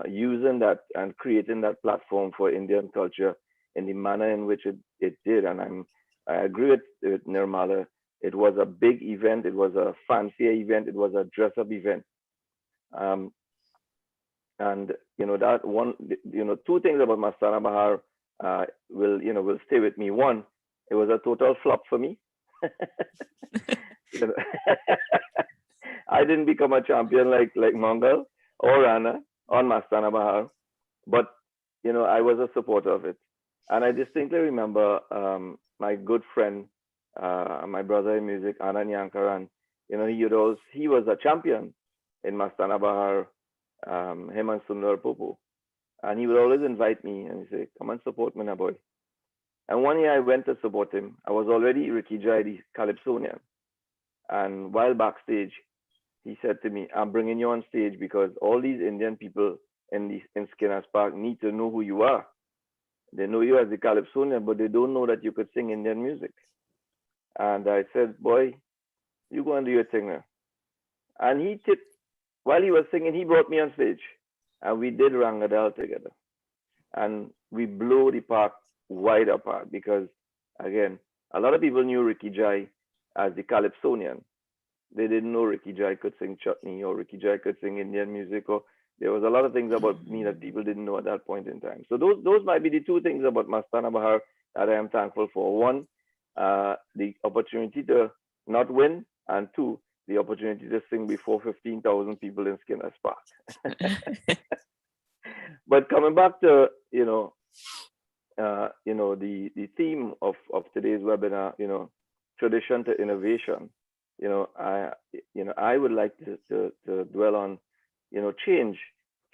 using that and creating that platform for Indian culture in the manner in which it did. And I agree with Nirmala. It was a big event. It was a fancier event. It was a dress-up event. And that one, two things about Mastana Bahar will stay with me. One, it was a total flop for me. I didn't become a champion like Mongol or Rana on Mastana Bahar, but I was a supporter of it. And I distinctly remember my good friend, my brother in music, Anand Yankaran. He was a champion in Mastana Bahar, him and Sundar Popo. And he would always invite me and say, come and support me, boy. And one year I went to support him. I was already Ricky Jai, the Calypsonian. And while backstage, he said to me, I'm bringing you on stage because all these Indian people in Skinners Park need to know who you are. They know you as the Calypsonian, but they don't know that you could sing Indian music. And I said, boy, you go and do your thing now. And while he was singing, he brought me on stage. And we did Rangadal together. And we blew the park wide apart because, again, A lot of people knew Ricky Jai as the Calypsonian. They didn't know Ricky Jai could sing chutney, or Ricky Jai could sing Indian music, or there was a lot of things about me that people didn't know at that point in time. So those might be the two things about Mastana Bahar that I am thankful for. One, the opportunity to not win, and two, the opportunity to sing before 15,000 people in Skinner's Park. But coming back to the theme of today's webinar, tradition to innovation. I would like to dwell on, change.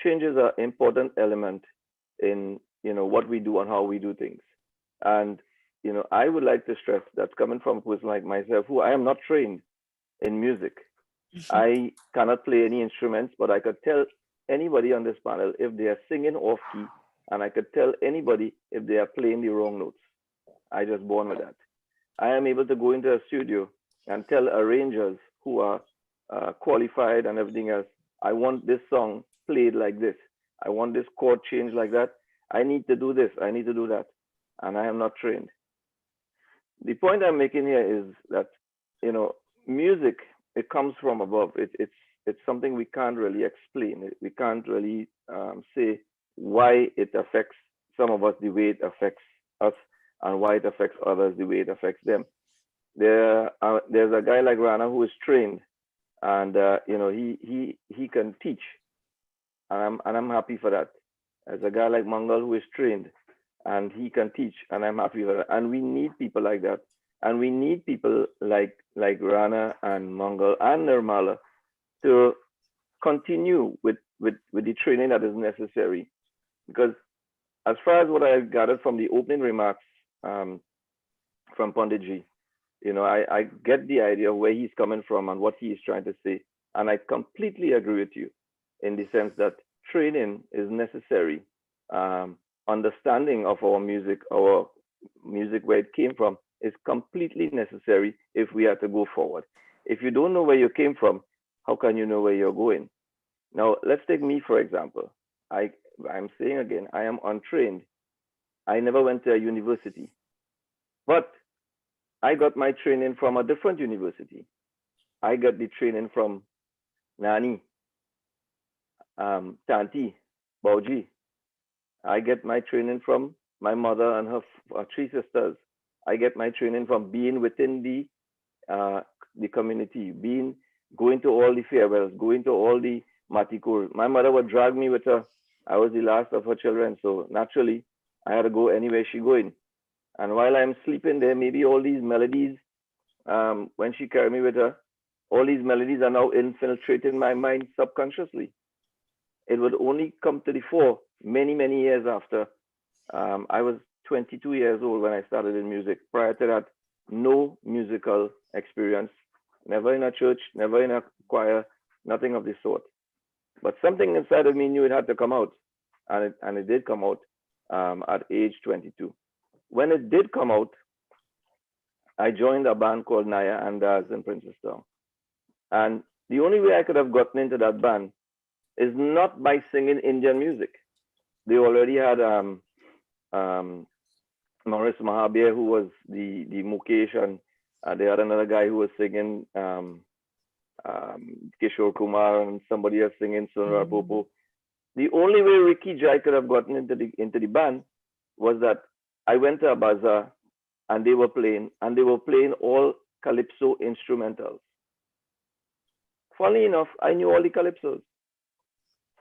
Change is an important element in what we do and how we do things. And I would like to stress that's coming from a person like myself, who I am not trained in music. I cannot play any instruments, but I could tell anybody on this panel if they are singing off key, and I could tell anybody if they are playing the wrong notes. I just born with that. I am able to go into a studio and tell arrangers who are qualified and everything else, I want this song played like this. I want this chord changed like that. I need to do this. I need to do that. And I am not trained. The point I'm making here is that, music, it comes from above. It's something we can't really explain. We can't really say why it affects some of us the way it affects us, and why it affects others the way it affects them. There's a guy like Rana who is trained, and he can teach, and I'm happy for that. There's a guy like Mangal who is trained, and he can teach, and I'm happy for that. And we need people like that, and we need people like Rana and Mangal and Nirmala to continue with the training that is necessary. Because as far as what I gathered from the opening remarks from Panditji, I get the idea of where he's coming from and what he is trying to say. And I completely agree with you in the sense that training is necessary. Understanding of our music where it came from is completely necessary if we are to go forward. If you don't know where you came from, how can you know where you're going? Now, let's take me, for example. I'm saying again, I am untrained. I never went to a university, but I got my training from a different university. I got the training from Nani, Tanti, Bauji. I get my training from my mother and her three sisters. I get my training from being within the community, going to all the farewells, going to all the Matikur. My mother would drag me with her. I was the last of her children, so naturally, I had to go anywhere she going. And while I'm sleeping there, maybe all these melodies, when she carried me with her, all these melodies are now infiltrating my mind subconsciously. It would only come to the fore many, many years after. I was 22 years old when I started in music. Prior to that, no musical experience, never in a church, never in a choir, nothing of the sort. But something inside of me knew it had to come out, and it did come out at age 22. When it did come out, I joined a band called Naya and Daz in Princestown. And the only way I could have gotten into that band is not by singing Indian music. They already had Maurice Mahabir, who was the Mukesh, and they had another guy who was singing Kishore Kumar, and somebody else singing Sunra Popo. The only way Ricky Jai could have gotten into the band was that I went to a bazaar and they were playing all calypso instrumentals. Funnily enough, I knew all the calypsos.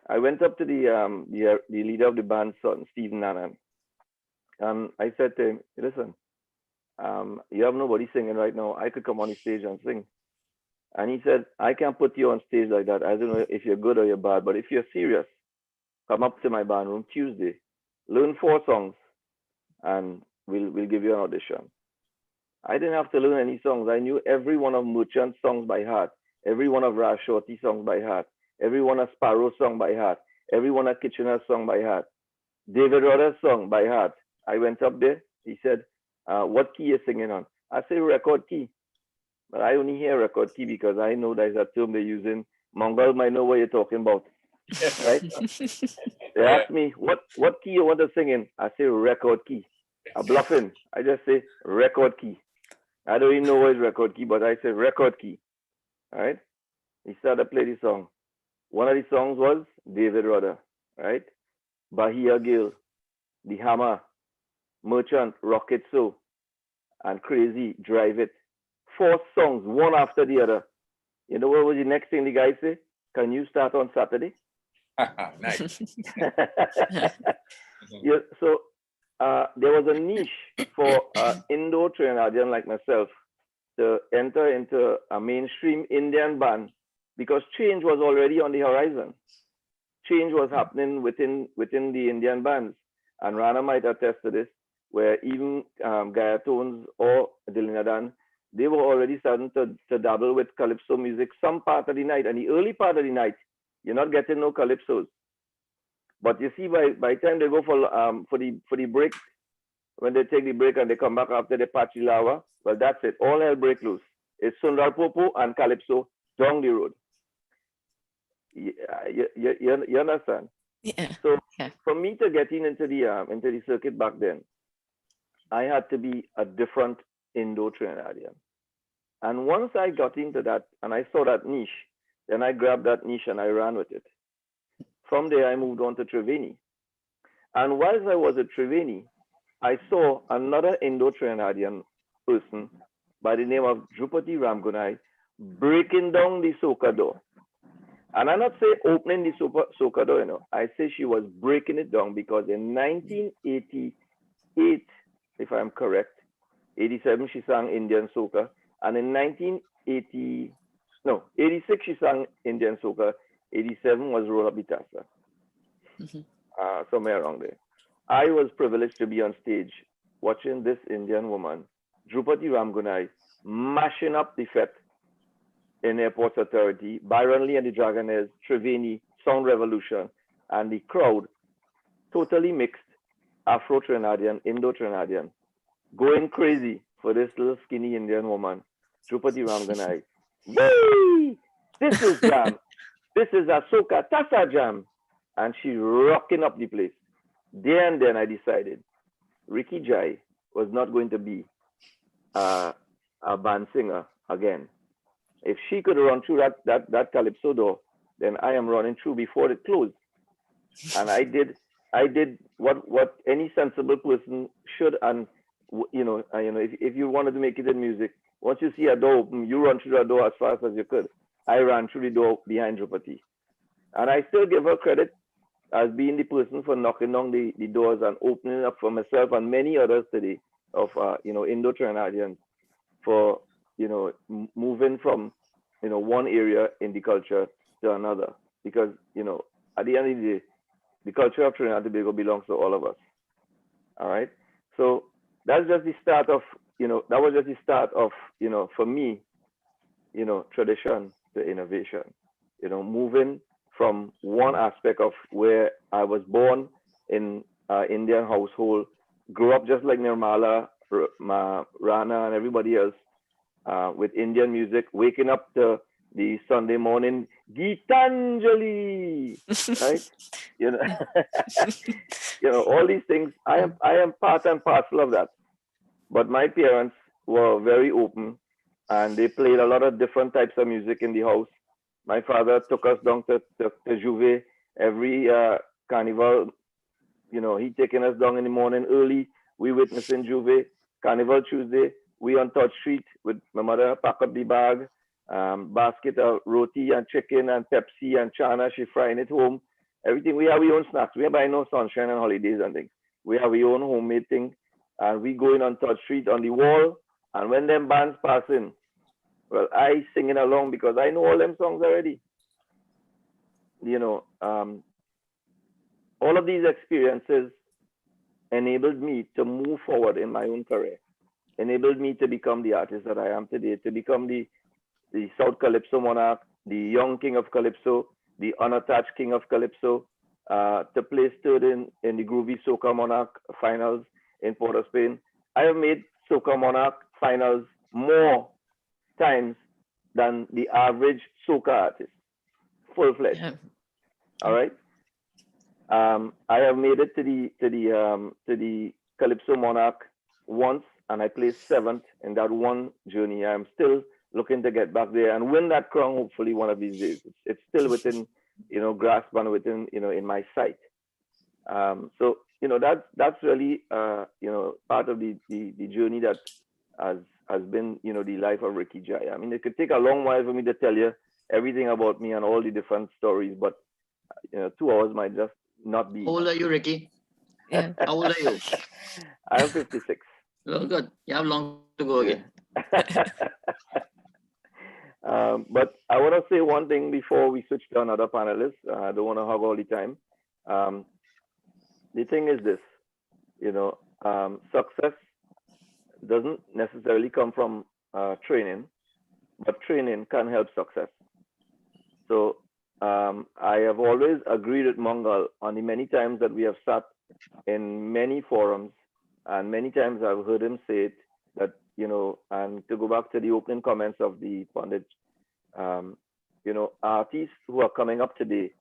I went up to the leader of the band, son, Stephen Nanan, and I said to him, listen, you have nobody singing right now. I could come on the stage and sing. And he said, I can't put you on stage like that. I don't know if you're good or you're bad, but if you're serious, come up to my band room Tuesday, learn 4 songs, and we'll give you an audition. I didn't have to learn any songs. I knew every one of Merchant's songs by heart, every one of Raj Shorty's songs by heart, every one of Sparrow's song by heart, every one of Kitchener's song by heart, David Rudder's song by heart. I went up there. He said, what key you singing on? I say record key. But I only hear record key because I know there's a term they're using. Mongol might know what you're talking about, right? They ask me, what key you want to sing in? I say record key. I'm bluffing. I just say record key. I don't even know what is record key, but I said record key. All right. He started to play the song. One of the songs was David Rudder, right? Bahia Gale, The Hammer, Merchant, Rocket So, and Crazy, Drive It. 4 songs, one after the other. You know what was the next thing the guy said? Can you start on Saturday? Nice. Yeah, so there was a niche for Indo-Trinidadian like myself to enter into a mainstream Indian band because change was already on the horizon. Change was happening within the Indian bands. And Rana might attest to this, where even Gayatones or Dilinadan, they were already starting to dabble with calypso music some part of the night. And the early part of the night, you're not getting no calypsos. But you see, by the time they go for the break, when they take the break and they come back after the Pachi Lava, well, that's it. All hell break loose. It's Sundar Popo and Calypso down the road. You understand? Yeah. So Yeah. for me to get into the circuit back then, I had to be a different Indo-Trinidadian. And once I got into that and I saw that niche, then I grabbed that niche and I ran with it. From there, I moved on to Triveni. And whilst I was at Triveni, I saw another Indo-Trinidadian person by the name of Drupati Ramgunai breaking down the soca door. And I'm not saying opening the soca door, you know. I say she was breaking it down because in 1988, if I'm correct, 87 she sang Indian soca, and in 86 she sang Indian soca, 87 was Rola Bitasa, somewhere around there. I was privileged to be on stage watching this Indian woman, Drupati Ramgunai, mashing up the FET in Airports Authority, Byron Lee and the Dragonaires, Triveni, Sound Revolution, and the crowd, totally mixed, Afro-Trinidadian, Indo-Trinidadian, going crazy for this little skinny Indian woman, Drupati Ramgunai. Yay! This is jam. This is a soca tassa jam. And she rocking up the place. There and then I decided Ricky Jai was not going to be a band singer again. If she could run through that calypso door, then I am running through before it closed. And I did what any sensible person should. And if you wanted to make it in music, once you see a door open, you run through that door as fast as you could. I ran through the door behind Drupati, and I still give her credit as being the person for knocking down the doors and opening up for myself and many others today of Indo-Trinidadians for moving from one area in the culture to another, because at the end of the day, the culture of Trinidad and Tobago belongs to all of us. All right, so that's just the start of that was just the start of for me tradition to innovation, moving from one aspect of where I was born in Indian household, grew up just like Nirmala, Rana, and everybody else with Indian music, waking up to the Sunday morning Geetanjali, right? All these things. I am part and parcel of that. But my parents were very open, and they played a lot of different types of music in the house. My father took us down to Juve every carnival. He taking us down in the morning early. We witnessing Juve. Carnival Tuesday, we on Touch Street with my mother, pack up the bag, basket of roti and chicken and Pepsi and chana. She frying it home. Everything. We have our own snacks. We have buy no sunshine and holidays and things. We have our own homemade thing. And we going on Touch Street on the wall. And when them bands passing, well, I singing along because I know all them songs already. All of these experiences enabled me to move forward in my own career, enabled me to become the artist that I am today, to become the South Calypso monarch, the young king of Calypso, the unattached king of Calypso, to place third in the Groovy Soca Monarch finals in Port of Spain. I have made Soca Monarch finals more times than the average soca artist, full-fledged. Yeah. All right. I have made it to the Calypso Monarch once, and I placed 7th in that one journey. I'm still looking to get back there and win that crown, hopefully one of these days. It's still within, grasp and within, in my sight. So, that's really, part of the journey that has been, the life of Ricky Jai. I mean, it could take a long while for me to tell you everything about me and all the different stories, but 2 hours might just not be. How old are you, Ricky? Yeah. How old are you? I'm 56. Well, good. You have long to go again. But I want to say one thing before we switch to another panelist. I don't want to hog all the time. The thing is this, success doesn't necessarily come from training, but training can help success. So I have always agreed with Mangal on the many times that we have sat in many forums, and many times I've heard him say it, that, and to go back to the opening comments of the pundit, artists who are coming up today,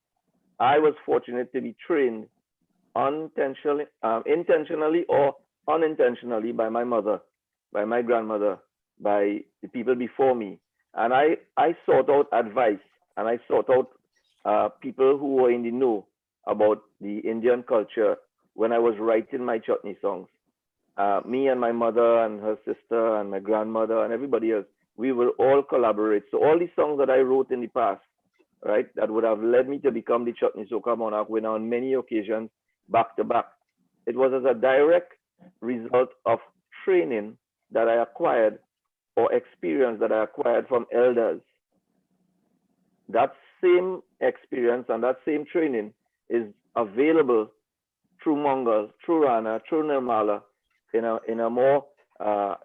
I was fortunate to be trained intentionally or unintentionally by my mother, by my grandmother, by the people before me. And I sought out advice, and I sought out people who were in the know about the Indian culture when I was writing my chutney songs. Me and my mother and her sister and my grandmother and everybody else, we will all collaborate. So all these songs that I wrote in the past, right, that would have led me to become the Chutney Soca Monarch when on many occasions, back to back. It was as a direct result of training that I acquired, or experience that I acquired from elders. That same experience and that same training is available through Mangal, through Rana, through Nirmala, in a more a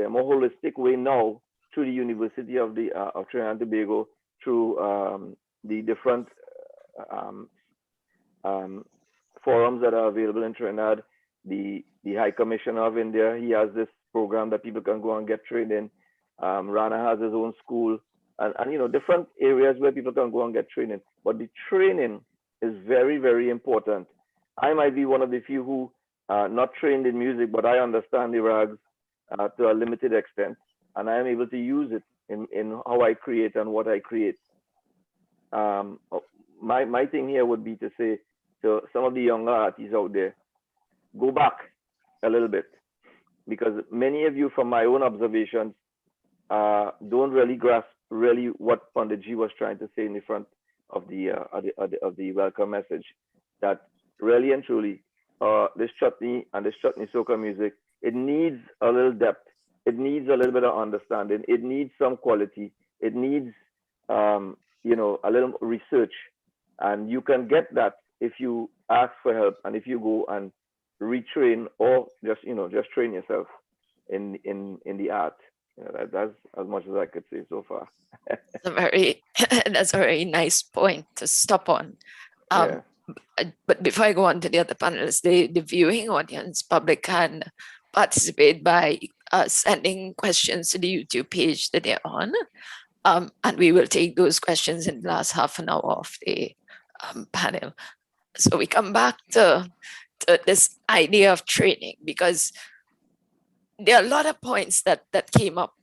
more holistic way now, through the University of Trinidad and Tobago, through the different forums that are available in Trinidad. The High Commissioner of India, he has this program that people can go and get trained in. Rana has his own school, and different areas where people can go and get training. But the training is very, very important. I might be one of the few who not trained in music, but I understand the rags to a limited extent, and I am able to use it in how I create and what I create. My thing here would be to say to some of the younger artists out there, go back a little bit, because many of you, from my own observations, don't really grasp really what Panditji was trying to say in the front of the welcome message. That really and truly, this chutney and this chutney soca music, it needs a little depth. It needs a little bit of understanding. It needs some quality. It needs, a little research, and you can get that if you ask for help and if you go and retrain, or just train yourself in the art. That's as much as I could say so far. That's a very nice point to stop on. Yeah. But before I go on to the other panelists, the viewing audience, public, can participate by sending questions to the YouTube page that they're on. And we will take those questions in the last half an hour of the panel. So we come back to this idea of training, because there are a lot of points that came up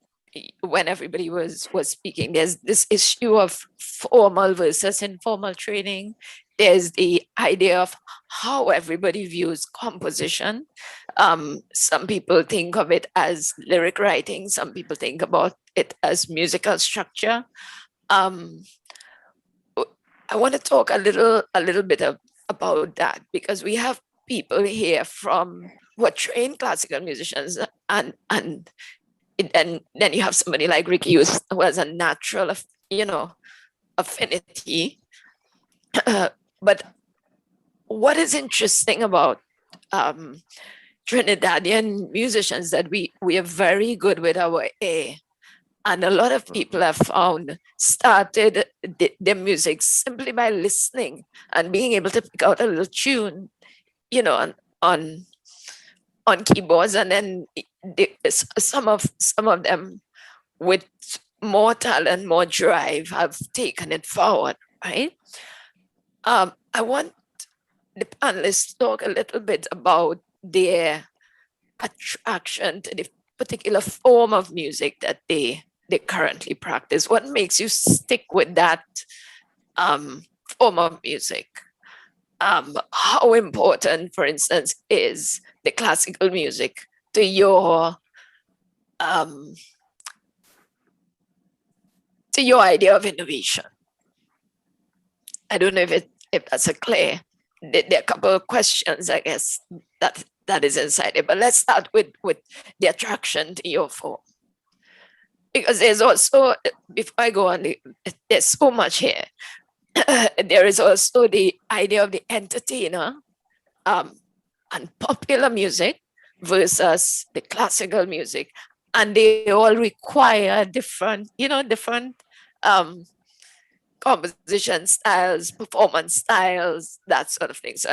when everybody was speaking. There's this issue of formal versus informal training. There's the idea of how everybody views composition. Some people think of it as lyric writing. Some people think about it as musical structure. I want to talk a little bit about that, because we have people here who are trained classical musicians, and then you have somebody like Ricky who has a natural, affinity. But what is interesting about Trinidadian musicians that we are very good with our A, and a lot of people have started their music simply by listening and being able to pick out a little tune, on keyboards, and then some of them with more talent, more drive, have taken it forward, right? I want the panelists to talk a little bit about their attraction to the particular form of music that they currently practice? What makes you stick with that form of music? How important, for instance, is the classical music to your idea of innovation? I don't know if that's a clear. There are a couple of questions, I guess, that is inside it. But let's start with the attraction to your form. Because there's also, before I go on, there's so much here. There is also the idea of the entertainer and popular music versus the classical music. And they all require different composition styles, performance styles, that sort of thing. So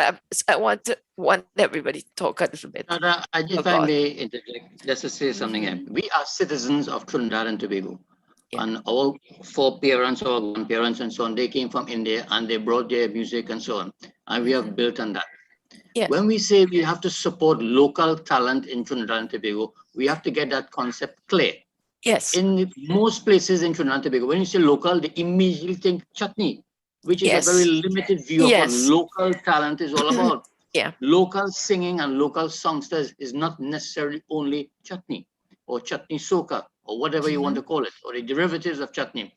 I want everybody to talk a little bit. If I may interject, just to say something, we are citizens of Trinidad and Tobago. Yeah. And all foreparents or grandparents and so on, they came from India and they brought their music and so on. And we have built on that. Yes. When we say we have to support local talent in Trinidad and Tobago, we have to get that concept clear. Yes. In most places in Trinidad and Tobago, when you say local, they immediately think chutney, which is a very limited view of what local talent is all about. Yeah. Local singing and local songsters is not necessarily only chutney or chutney soca or whatever you want to call it, or the derivatives of chutney.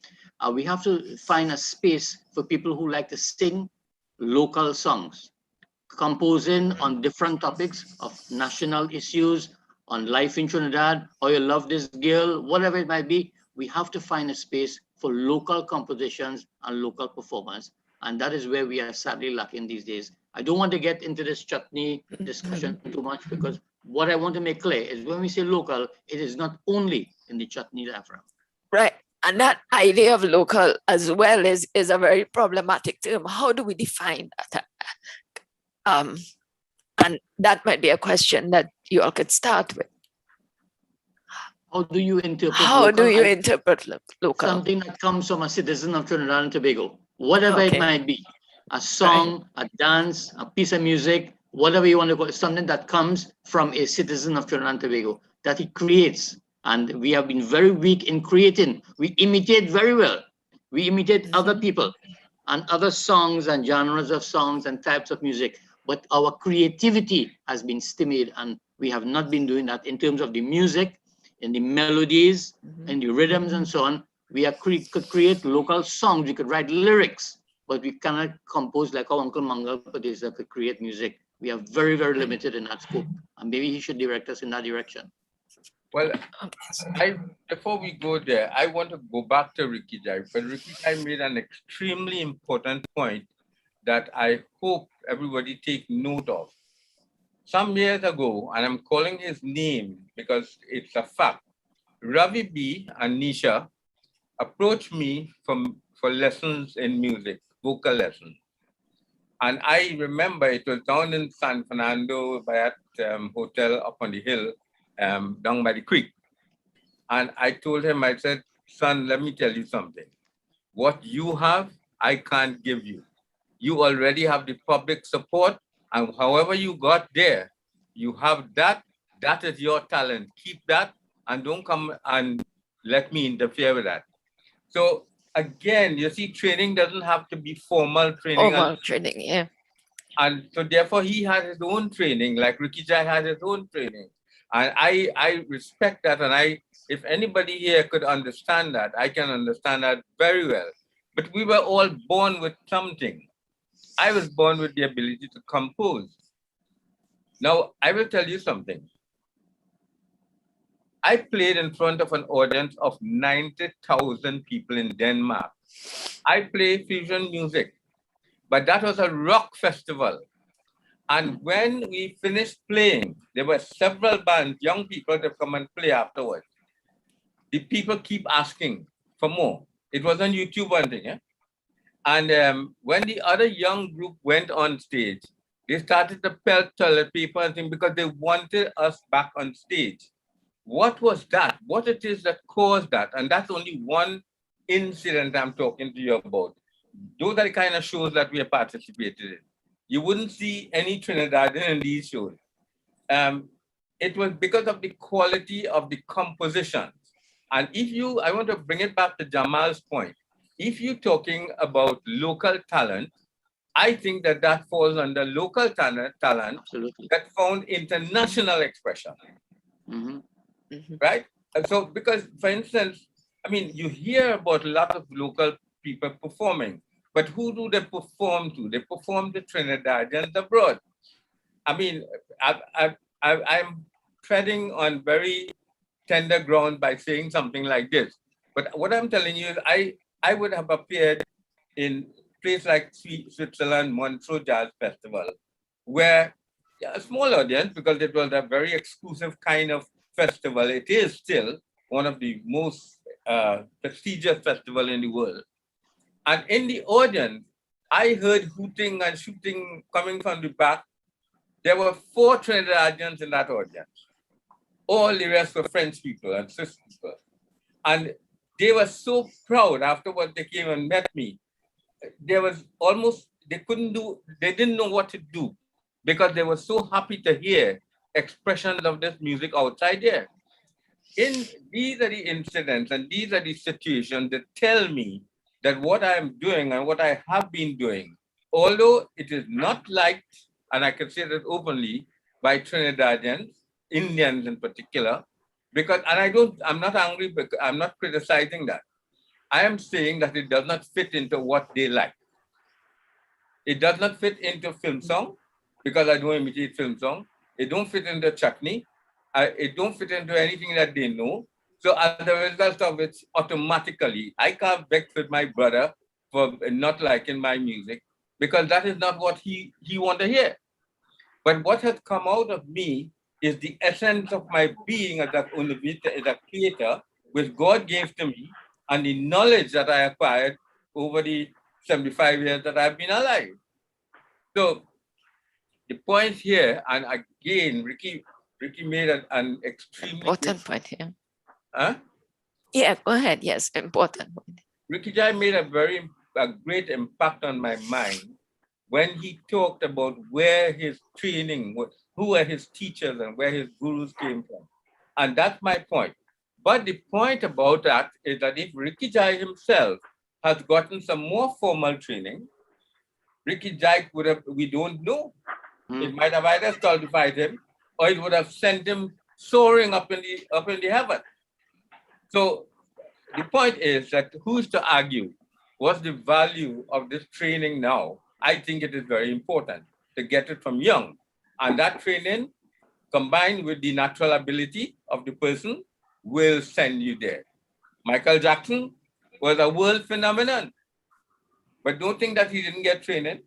We have to find a space for people who like to sing local songs, composing on different topics of national issues, on life in Trinidad, or you love this girl, whatever it might be. We have to find a space for local compositions and local performance. And that is where we are sadly lacking these days. I don't want to get into this chutney discussion too much, because what I want to make clear is when we say local, it is not only in the chutney diaphragm. Right. And that idea of local as well is a very problematic term. How do we define that? And that might be a question that you all could start with. How do you interpret How do you interpret local? Something that comes from a citizen of Trinidad and Tobago, whatever it might be. A song, a dance, a piece of music, whatever you want to call it, something that comes from a citizen of Trinidad and Tobago, that he creates. And we have been very weak in creating. We imitate very well. We imitate other people and other songs and genres of songs and types of music. But our creativity has been stymied, and we have not been doing that in terms of the music, in the melodies, in the rhythms and so on. We could create local songs, we could write lyrics, but we cannot compose like our Uncle Mangal Padesa could create music. We are very, very limited in that scope. And maybe he should direct us in that direction. Well, before we go there, I want to go back to Ricky Jai, but Ricky Jai made an extremely important point that I hope everybody take note of. Some years ago, and I'm calling his name because it's a fact, Ravi B and Nisha approached me for lessons in music, vocal lessons. And I remember it was down in San Fernando by that hotel up on the hill, down by the creek. And I told him, I said, son, let me tell you something. What you have, I can't give you. You already have the public support, and however you got there, you have that. That is your talent. Keep that, and don't come and let me interfere with that. So again, you see, training doesn't have to be formal training. Formal training, yeah. And so therefore he has his own training, like Ricky Jai has his own training. And I respect that. And if anybody here could understand that, I can understand that very well. But we were all born with something. I was born with the ability to compose. Now, I will tell you something. I played in front of an audience of 90,000 people in Denmark. I play fusion music, but that was a rock festival. And when we finished playing, there were several bands, young people that come and play afterwards. The people keep asking for more. It was on YouTube one thing, yeah? And when the other young group went on stage, they started to pelt toilet paper and things because they wanted us back on stage. What was that? What it is that caused that? And that's only one incident I'm talking to you about. Those are the kind of shows that we have participated in. You wouldn't see any Trinidadian in these shows. it was because of the quality of the compositions. And I want to bring it back to Jamal's point. If you're talking about local talent, I think that falls under local talent Absolutely. that found international expression, Mhm. right? And so, because for instance, I mean, you hear about a lot of local people performing, but who do they perform to? They perform to Trinidadians abroad. I mean, I'm treading on very tender ground by saying something like this. But what I'm telling you is I would have appeared in place like Switzerland, Montreux Jazz Festival, where a small audience, because it was a very exclusive kind of festival. It is still one of the most prestigious festival in the world. And in the audience, I heard hooting and shooting coming from the back. There were 4 Trinidadians in that audience. All the rest were French people and Swiss people. And they were so proud afterwards they came and met me. There was almost, they didn't know what to do because they were so happy to hear expressions of this music outside there. These are the incidents and these are the situations that tell me that what I'm doing and what I have been doing, although it is not liked, and I can say that openly, by Trinidadians, Indians in particular, because, I'm not angry, because I'm not criticizing that. I am saying that it does not fit into what they like. It does not fit into film song, because I don't imitate film song. It don't fit into chutney. It don't fit into anything that they know. So as a result of it, automatically, I can't vex with my brother for not liking my music, because that is not what he want to hear. But what has come out of me is the essence of my being as a innovator, as a creator, which God gave to me, and the knowledge that I acquired over the 75 years that I've been alive. So the point here, and again, Ricky made an extremely Important point here. Huh? Yeah, go ahead. Yes, important point. Ricky Jai made a great impact on my mind when he talked about where his training, who were his teachers and where his gurus came from. And that's my point. But the point about that is that if Ricky Jai himself has gotten some more formal training, Ricky Jai we don't know. It might have either stultified him or it would have sent him soaring up in the heaven. So the point is that who's to argue what's the value of this training now? I think it is very important to get it from young. And that training, combined with the natural ability of the person, will send you there. Michael Jackson was a world phenomenon. But don't think that he didn't get training.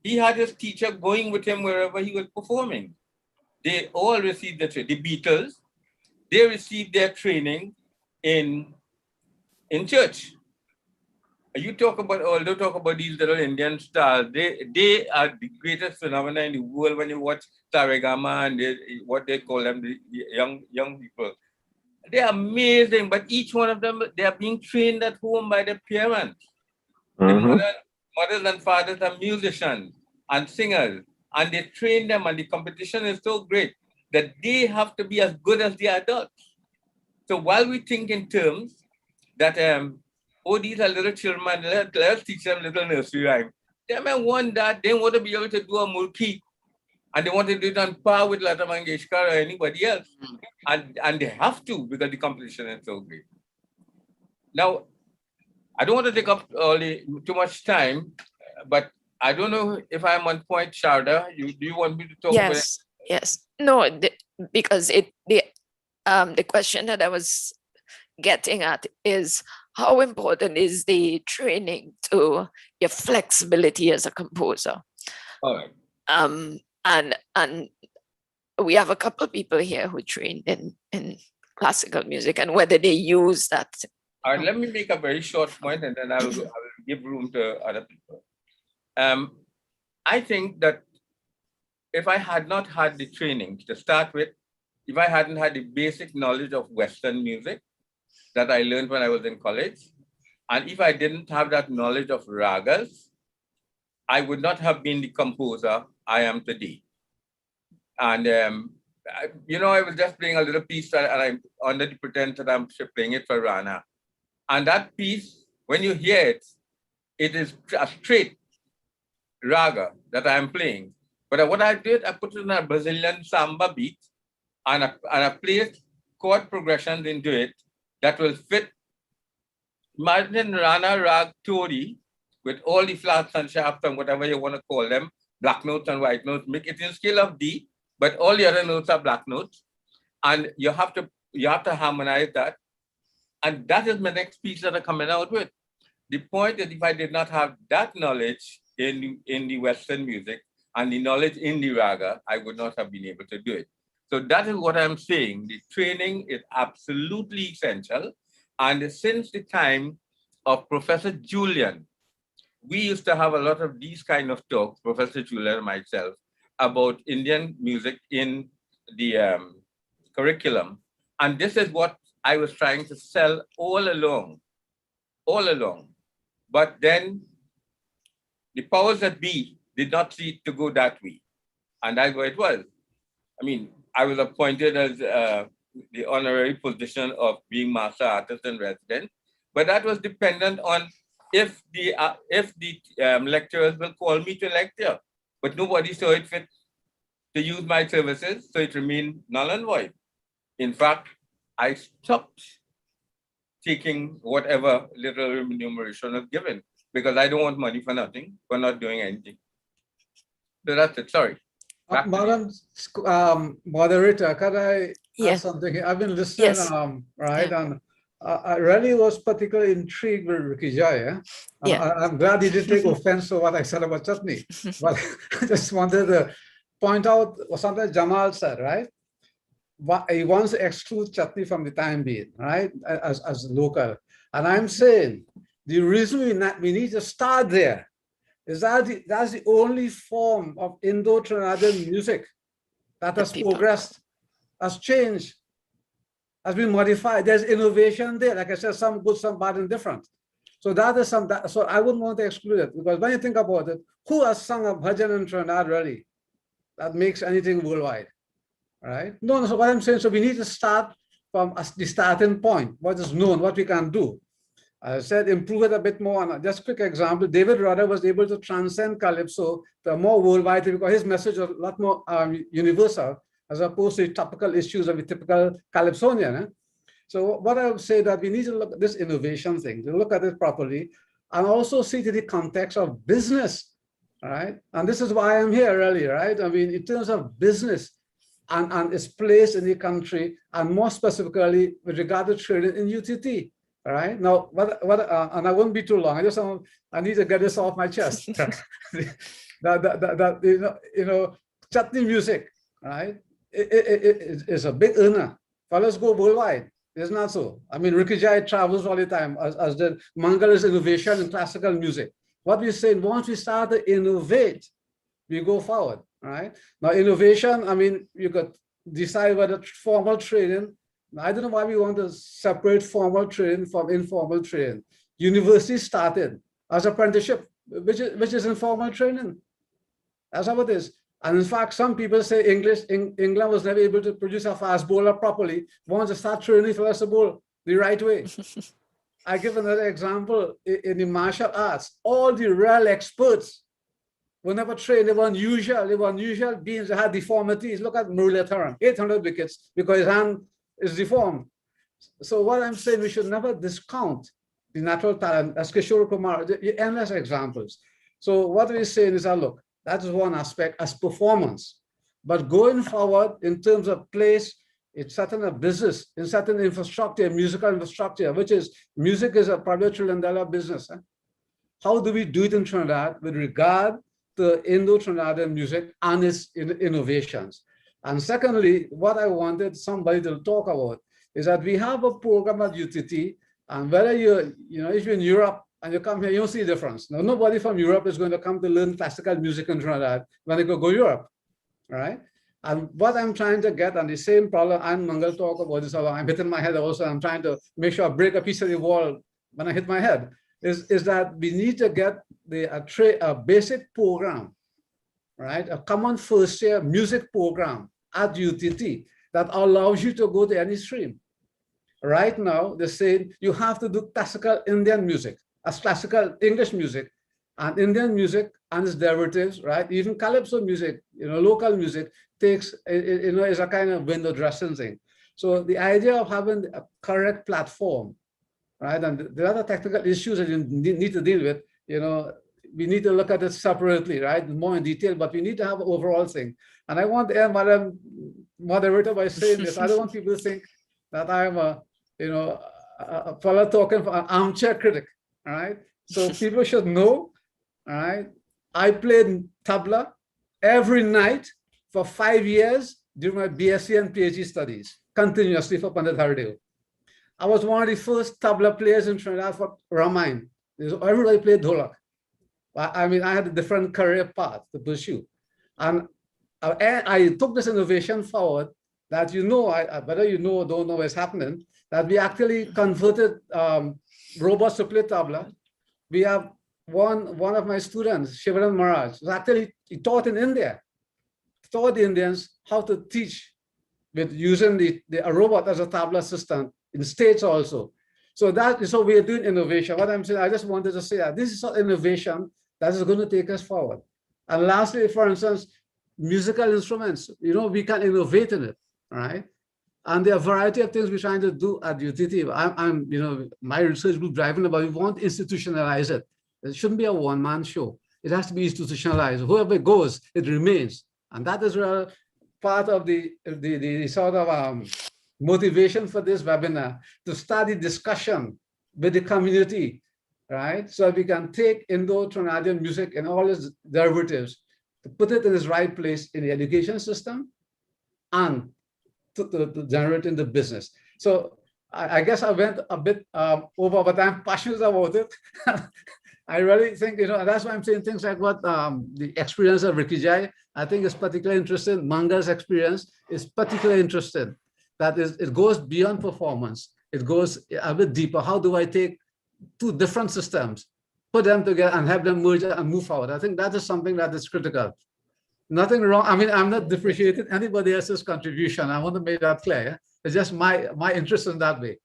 He had his teacher going with him wherever he was performing. They all received the training. The Beatles, they received their training in church. You talk about these little Indian stars. They are the greatest phenomena in the world when you watch Saregama and what they call them, the young people. They are amazing, but each one of them, they are being trained at home by their parents. The mothers and fathers are musicians and singers, and they train them, and the competition is so great that they have to be as good as the adults. So while we think in terms that these are little children, let's teach them little nursery rhyme. They may want that, they want to be able to do a mulki, and they want to do it on par with Lata Mangeshkar or anybody else. And they have to, because the competition is so great. Now, I don't want to take up too much time, but I don't know if I'm on point, Sharda. Do you want me to talk about it? Yes. No, because the question that I was getting at is how important is the training to your flexibility as a composer? All right. And we have a couple of people here who trained in classical music, and whether they use that. All right, let me make a very short point, and then I will give room to other people. I think that if I had not had the training to start with, if I hadn't had the basic knowledge of Western music that I learned when I was in college, and if I didn't have that knowledge of ragas, I would not have been the composer I am today. And I was just playing a little piece and I'm under the pretense that I'm playing it for Rana. And that piece, when you hear it, it is a straight raga that I'm playing. But what I did, I put in a Brazilian samba beat and I placed chord progressions into it that will fit. Imagine Rana Rag Tori with all the flats and shafts and whatever you want to call them, black notes and white notes, make it in scale of D, but all the other notes are black notes. And you have to harmonize that. And that is my next piece that I'm coming out with. The point is, if I did not have that knowledge in the Western music and the knowledge in the raga, I would not have been able to do it. So that is what I'm saying. The training is absolutely essential. And since the time of Professor Julian, we used to have a lot of these kind of talks, Professor Julian and myself, about Indian music in the curriculum. And this is what I was trying to sell all along. But then the powers that be did not see it to go that way. And that's what it was. I mean, I was appointed as the honorary position of being master artist in residence, but that was dependent on if the lecturers will call me to lecture. But nobody saw it fit to use my services, so it remained null and void. In fact, I stopped taking whatever little remuneration was given because I don't want money for nothing, for not doing anything. So that's it, sorry. Madam Moderator, can I ask something here? I've been listening, right? Yeah. And I really was particularly intrigued with Ricky Jai. I'm glad he didn't take offense to what I said about chutney. But I just wanted to point out something Jamal said, right? He wants to exclude chutney from the time being, right? As local. And I'm saying the reason we need to start there is that that's the only form of Indo-Trinidadian music that has progressed, has changed, has been modified. There's innovation there. Like I said, some good, some bad, and different. So that is so I wouldn't want to exclude it, because when you think about it, who has sung a bhajan in Trinidad really that makes anything worldwide, right? No, so what I'm saying, so we need to start from the starting point, what is known, what we can do. I said improve it a bit more. And just a quick example, David Rudder was able to transcend Calypso to a more worldwide, because his message was a lot more universal as opposed to topical issues of a typical Calypsonian. So what I would say that we need to look at this innovation thing, to look at it properly, and also see to the context of business, right? And this is why I'm here really, right? I mean, in terms of business and its place in the country, and more specifically with regard to trading in UTT. All right. Now, and I won't be too long. I need to get this off my chest. Chutney music, right? It is a big earner. Fellas go worldwide. It's not so. I mean, Ricky Jai travels all the time, as the Mangala's innovation in classical music. What we're saying, once we start to innovate, we go forward. Right. Now, innovation. I mean, you could decide whether formal training. I don't know why we want to separate formal training from informal training. University started as apprenticeship, which is informal training. That's how it is. And in fact, some people say England was never able to produce a fast bowler properly. Wants to start training for us to bowl the right way. I give another example in the martial arts. All the real experts were never trained. They were unusual beings. They had deformities. Look at Muralitharan, 800 wickets because his hand is deformed. So what I'm saying, we should never discount the natural talent, as Kishore Kumar, endless examples. So what we're saying is, look, that is one aspect as performance. But going forward in terms of place, it's certain a business, in certain infrastructure, musical infrastructure, which is music is probably $1 trillion business. How do we do it in Trinidad with regard to Indo-Trinidadian music and its innovations? And secondly, what I wanted somebody to talk about is that we have a program at UTT, and whether if you're in Europe and you come here, you don't see a difference. Now, nobody from Europe is going to come to learn classical music in Trinidad when they go Europe, right? And what I'm trying to get, and the same problem, and Mangal talk about this, I'm hitting my head also, I'm trying to make sure I break a piece of the wall when I hit my head, is that we need to get a basic program, right? A common first year music program at UTT that allows you to go to any stream. Right now, they're saying you have to do classical Indian music, as classical English music, and Indian music and its derivatives, right? Even calypso music, local music takes, is a kind of window dressing thing. So the idea of having a correct platform, right? And there are other technical issues that you need to deal with, we need to look at it separately, right? More in detail, but we need to have an overall thing. And I want to end, Madam Moderator, by saying this. I don't want people to think that I'm a fellow talking for an armchair critic, all right? So people should know, all right? I played tabla every night for 5 years during my BSc and PhD studies, continuously for Pandit Haridev. I was one of the first tabla players in Trinidad for Ramayana. Everybody played dholak. I mean, I had a different career path to pursue. And I took this innovation forward that, whether you know or don't know what's happening, that we actually converted robots to play tabla. We have one of my students, Shivaran Maharaj, he taught in India, taught the Indians how to teach with using a robot as a tabla system in States also. So we are doing innovation. What I'm saying, I just wanted to say that this is innovation that is going to take us forward. And lastly, for instance, musical instruments, we can innovate in it, right? And there are a variety of things we're trying to do at UTT. My research group driving about, we want to institutionalize it. It shouldn't be a one-man show. It has to be institutionalized. Whoever goes, it remains. And that is part of the sort of motivation for this webinar, to start the discussion with the community, right? So we can take Indo-Trinidadian music and all its derivatives, to put it in its right place in the education system and to generate in the business. So I guess I went a bit over, but I'm passionate about it. I really think, that's why I'm saying things like what the experience of Ricky Jai, I think is particularly interesting. Manga's experience is particularly interesting. That is, it goes beyond performance. It goes a bit deeper. How do I take two different systems, put them together and have them merge and move forward? I think that is something that is critical. Nothing wrong. I mean, I'm not depreciating anybody else's contribution. I want to make that clear. Yeah? It's just my interest in that way.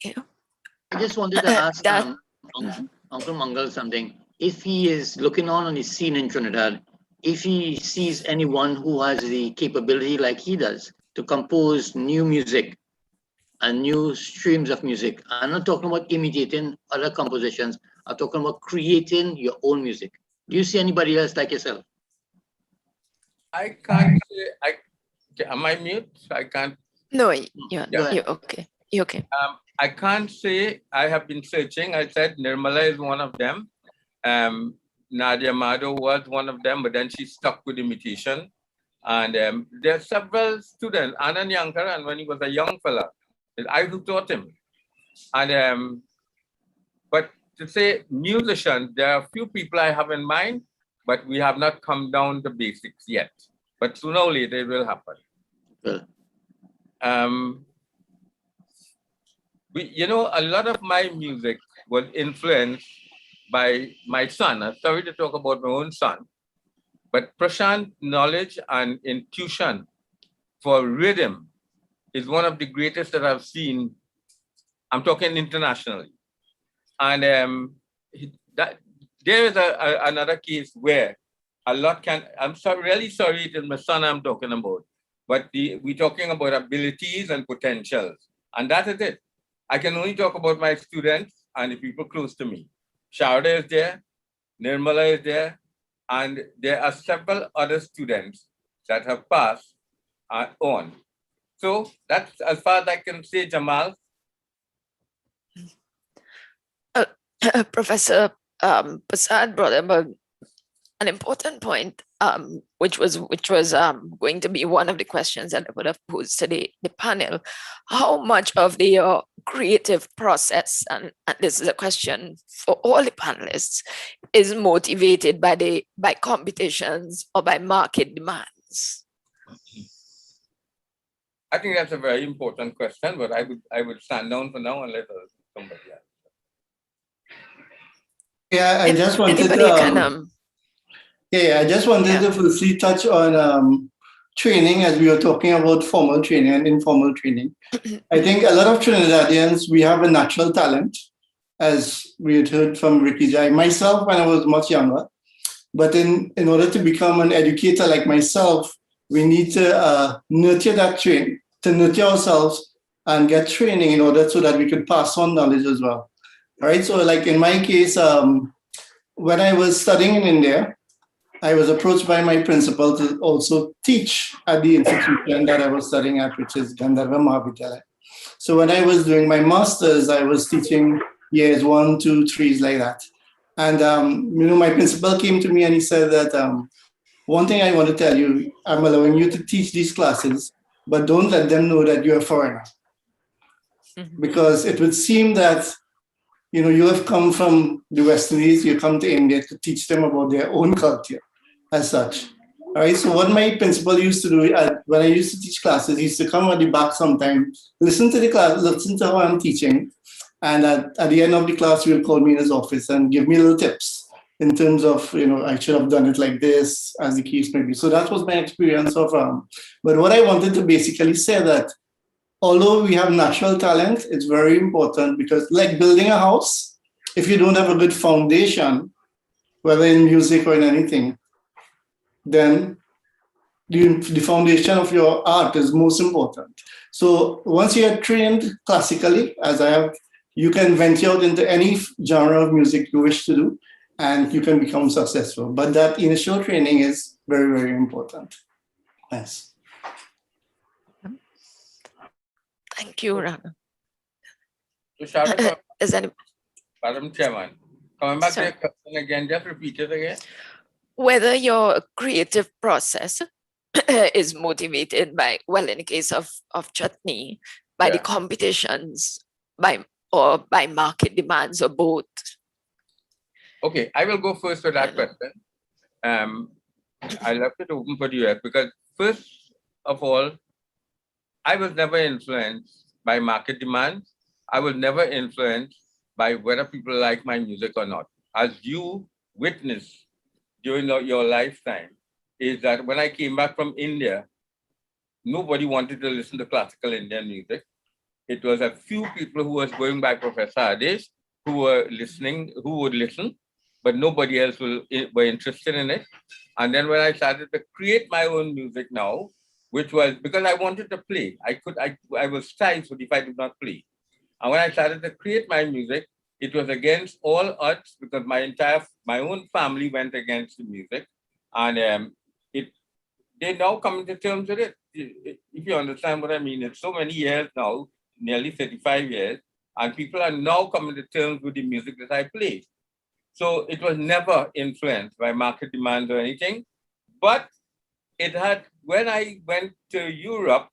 Yeah. I just wanted to ask Uncle Mangal something. If he is looking on the scene in Trinidad, if he sees anyone who has the capability like he does to compose new music and new streams of music, I'm not talking about imitating other compositions, I'm talking about creating your own music. Do you see anybody else like yourself? I can't say, am I mute? I can't. No, you're okay. You're okay. I can't say I have been searching. I said Nirmala is one of them. Nadia Madhu was one of them, but then she stuck with imitation. And there are several students, Anand Yankar, and when he was a young fella, I who taught him. And but to say musicians, there are a few people I have in mind, but we have not come down to basics yet. But sooner or later it will happen. A lot of my music was influenced by my son. I'm sorry to talk about my own son, but Prashant's knowledge and intuition for rhythm is one of the greatest that I've seen. I'm talking internationally. And there is another case where a lot I'm really sorry, it is my son I'm talking about, but we're talking about abilities and potentials. And that is it. I can only talk about my students and the people close to me. Sharda is there, Nirmala is there, and there are several other students that have passed on. So that's as far as I can say, Jamal. Professor Prasad brought up an important point, which was going to be one of the questions that I would have posed to the panel. How much of the creative process, and this is a question for all the panelists, is motivated by competitions or by market demands? I think that's a very important question, but I would stand down for now and let somebody else. Yeah, I just wanted to Yeah, I just wanted to firstly touch on training, as we were talking about formal training and informal training. I think a lot of Trinidadians, we have a natural talent, as we had heard from Ricky Jai. Myself, when I was much younger, but in order to become an educator like myself, we need to nurture that train, to nurture ourselves and get training in order so that we could pass on knowledge as well. All right. So, like in my case, when I was studying in India, I was approached by my principal to also teach at the institution that I was studying at, which is Gandharva Mahavidyalaya. So when I was doing my master's, I was teaching years 1, 2, 3s like that. And my principal came to me and he said that one thing I want to tell you, I'm allowing you to teach these classes, but don't let them know that you're a foreigner, because it would seem that you have come from the West Indies, you come to India to teach them about their own culture as such. All right. So what my principal used to do when I used to teach classes, he used to come at the back sometimes, listen to the class, listen to how I'm teaching, and at the end of the class, he will call me in his office and give me little tips in terms of I should have done it like this, as the case may be. So that was my experience of. But what I wanted to basically say that although we have natural talent, it's very important, because like building a house, if you don't have a good foundation, whether in music or in anything, then the foundation of your art is most important. So once you are trained classically, as I have, you can venture out into any genre of music you wish to do, and you can become successful. But that initial training is very, very important. Yes. Thank you, Rana. So Sharda, Is any Madam Chairman, coming back to Sorry. your question again, just repeat it again. Whether your creative process is motivated by, well, in the case of Chutney, by the competitions, by market demands, or both? Okay, I will go first for that question. I left it open for the US because first of all, I was never influenced by market demands. I was never influenced by whether people like my music or not. As you witnessed during your lifetime, is that when I came back from India, nobody wanted to listen to classical Indian music. It was a few people who was going by Professor Adesh who were listening, who would listen, but nobody else were interested in it. And then when I started to create my own music now, which was because I wanted to play, I was stifled if I did not play. And when I started to create my music, it was against all odds, because my own family went against the music, and they now come to terms with it. If you understand what I mean, it's so many years now, nearly 35 years, and people are now coming to terms with the music that I play. So it was never influenced by market demands or anything, but it had, when I went to Europe,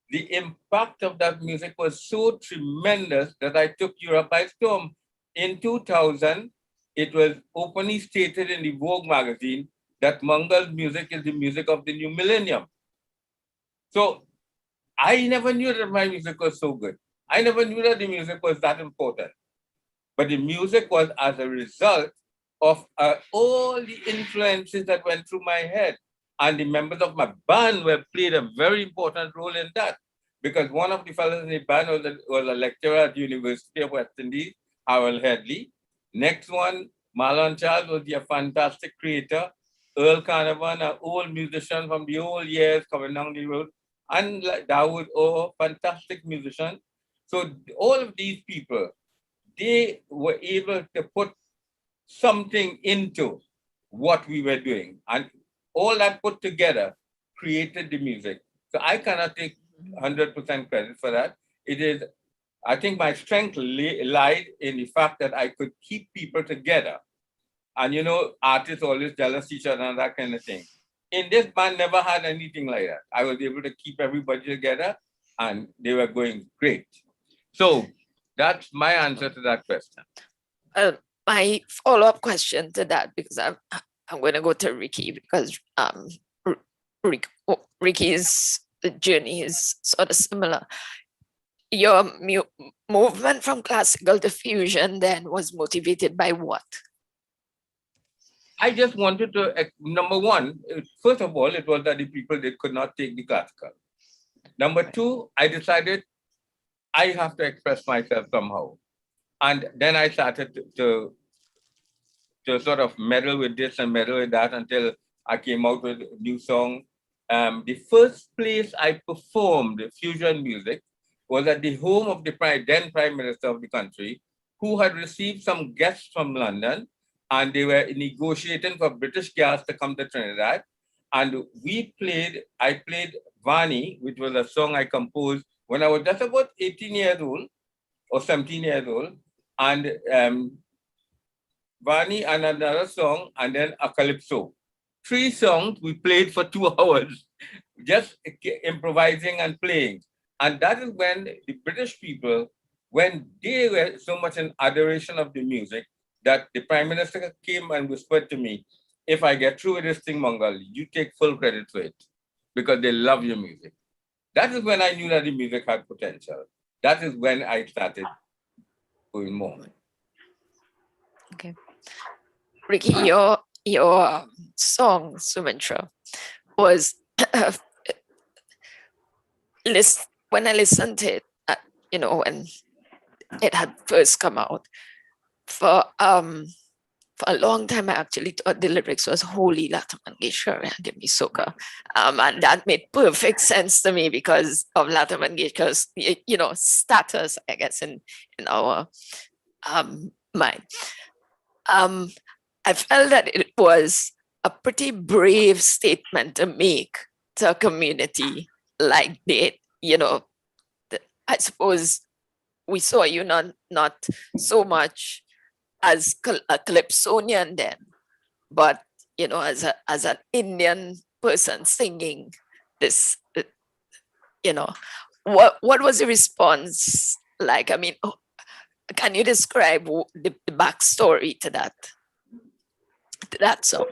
the impact of that music was so tremendous that I took Europe by storm. In 2000, it was openly stated in the Vogue magazine that Mangal's music is the music of the new millennium. So I never knew that my music was so good. I never knew that the music was that important. But the music was as a result of all the influences that went through my head. And the members of my band played a very important role in that. Because one of the fellows in the band was a lecturer at the University of West Indies, Harold Headley. Next one, Marlon Charles, was a fantastic creator. Earl Carnavan, an old musician from the old years coming down the road. And Dawood, fantastic musician. So all of these people, they were able to put something into what we were doing. And all that put together created the music. So I cannot take 100% credit for that. It is, I think my strength lied in the fact that I could keep people together. And artists always jealous each other and that kind of thing. In this band, never had anything like that. I was able to keep everybody together and they were going great. So that's my answer to that question. My follow-up question to that, because I'm going to go to Ricky, because Ricky's journey is sort of similar. Your movement from classical to fusion then was motivated by what? I just wanted to, number one, first of all, it was that the people they could not take the classical. Number two, I decided I have to express myself somehow. And then I started to sort of meddle with this and meddle with that until I came out with a new song. The first place I performed fusion music was at the home of the then Prime Minister of the country, who had received some guests from London, and they were negotiating for British gas to come to Trinidad. And I played Vani, which was a song I composed when I was just about 18 years old or 17 years old. And Vani and another song, and then a calypso. 3 songs we played for 2 hours, just improvising and playing. And that is when the British people, when they were so much in adoration of the music, that the Prime Minister came and whispered to me, if I get through with this thing, Mangal, you take full credit for it, because they love your music. That is when I knew that the music had potential. That is when I started going more. Okay. Ricky, your song, Sumantra, was when I listened to it, when it had first come out, for a long time, I actually thought the lyrics was wholly Lata Mangeshkar and Give Me Soka. And that made perfect sense to me because of Lata Mangeshkar's, status, I guess, in our mind. I felt that it was a pretty brave statement to make to a community like that. I suppose we saw you not so much as a Calypsonian then, but as an Indian person singing this, what was the response like? I mean, can you describe the backstory to that song?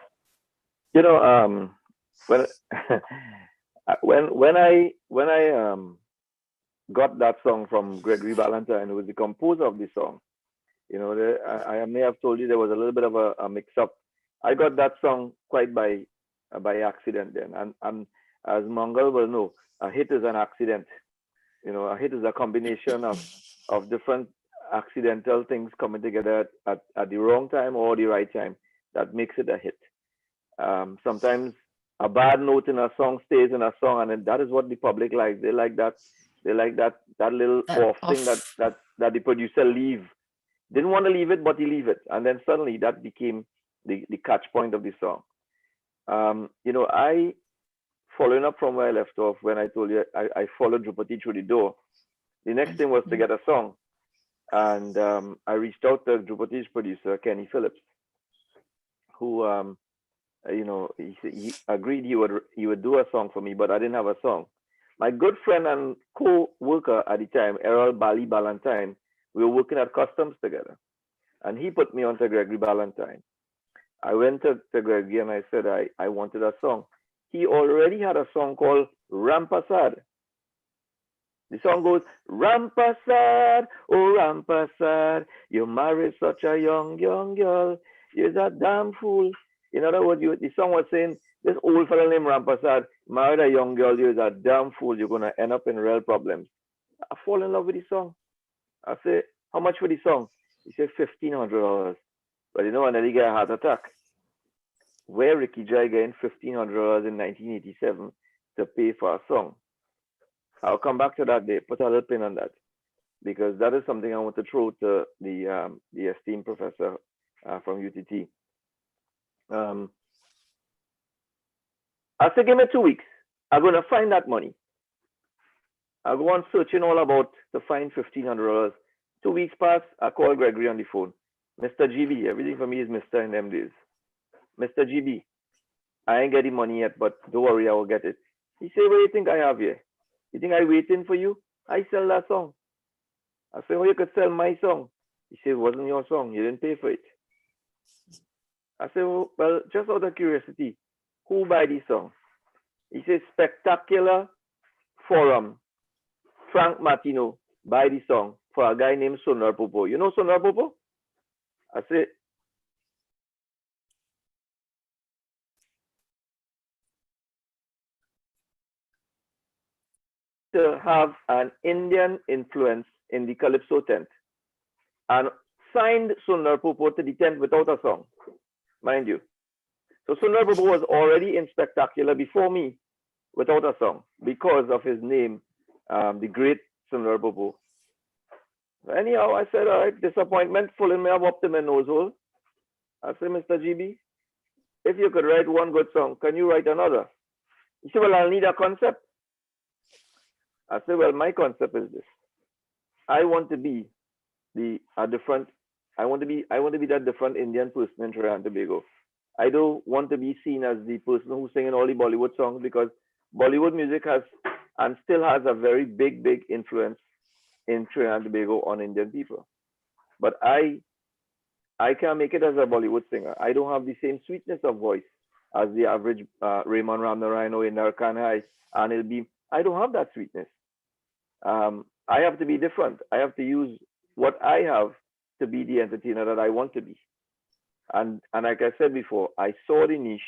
When I got that song from Gregory Valentine, who was the composer of the song, I may have told you there was a little bit of a mix-up. I got that song quite by accident then, and as Mangal will know, a hit is an accident. A hit is a combination of different accidental things coming together at the wrong time or the right time that makes it a hit. Sometimes a bad note in a song stays in a song, and that is what the public likes. They like that. They like that little off thing that the producer didn't want to leave it, but he leave it, and then suddenly that became the catch point of the song. I, following up from where I left off when I told you I followed Drupati through the door. The next thing was to get a song, and I reached out to Drupati's producer, Kenny Phillips, who he agreed he would do a song for me, but I didn't have a song. My good friend and co-worker at the time, Errol Bali Ballantyne, we were working at Customs together, and he put me on to Gregory Ballantyne. I went to Gregory and I said I wanted a song. He already had a song called Rampasad. The song goes, Rampasad, oh Rampasad, you married such a young girl, you're a damn fool. In other words, the song was saying, this old fellow named Rampasad married a young girl, you're a damn fool, you're going to end up in real problems. I fall in love with the song. I say, how much for the song? He said, $1,500. But and then he got a heart attack. Where Ricky Jai getting $1,500 in 1987 to pay for a song? I'll come back to that day, put a little pin on that, because that is something I want to throw to the esteemed professor from UTT. I said, give me 2 weeks. I'm going to find that money. I'll go on searching all about to find $1,500. 2 weeks pass, I call Gregory on the phone. Mr. GB, everything for me is Mr. in them days. Mr. GB, I ain't getting money yet, but don't worry, I will get it. He said, what do you think I have here? You think I'm waiting for you? I sell that song. I said, well, you could sell my song. He said, it wasn't your song. You didn't pay for it. I said, well, just out of curiosity, who buy this song? He said, Spectacular Forum. Frank Martino buy the song for a guy named Sundar Popo. You know Sundar Popo? I said, to have an Indian influence in the Calypso tent and signed Sundar Popo to the tent without a song, mind you. So Sundar Popo was already in Spectacular before me without a song because of his name, the great Sundar Popo. Anyhow, I said, all right, disappointment pulling me up to my nose hole. I said, Mr. GB, if you could write one good song, can you write another? He said, well, I'll need a concept. I said, well, my concept is this. I want to be that different Indian person in Trinidad and Tobago. I don't want to be seen as the person who's singing all the Bollywood songs, because Bollywood music has and still has a very big influence in Trinidad and Tobago on Indian people. But I can't make it as a Bollywood singer. I don't have the same sweetness of voice as the average Raymond Ramnarayan or Indar Kanhai, and it'll be, I don't have that sweetness. I have to be different. I have to use what I have to be the entertainer that I want to be. And like I said before, I saw the niche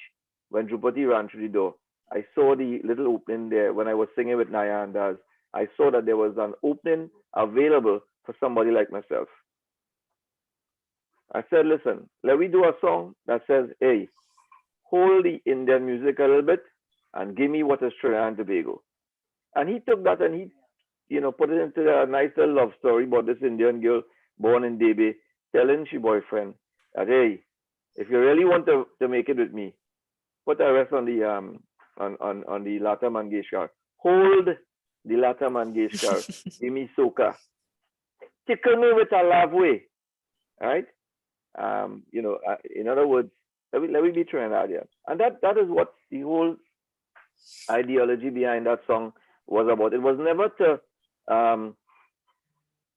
when Drupati ran through the door. I saw the little opening there when I was singing with Naya and Daz. I saw that there was an opening available for somebody like myself. I said, listen, let me do a song that says, hey, hold the Indian music a little bit and give me what is Trinidad and Tobago. And he took that and he, put it into a nice little love story about this Indian girl born in Debe, telling she boyfriend that, hey, if you really want to make it with me, put a rest on the Lata Mangeshkar. Hold the Lata Mangeshkar. Give me soca. Tickle me with a love way. All right? In other words, let me be Trinidadian. And that is what the whole ideology behind that song was about. It was never to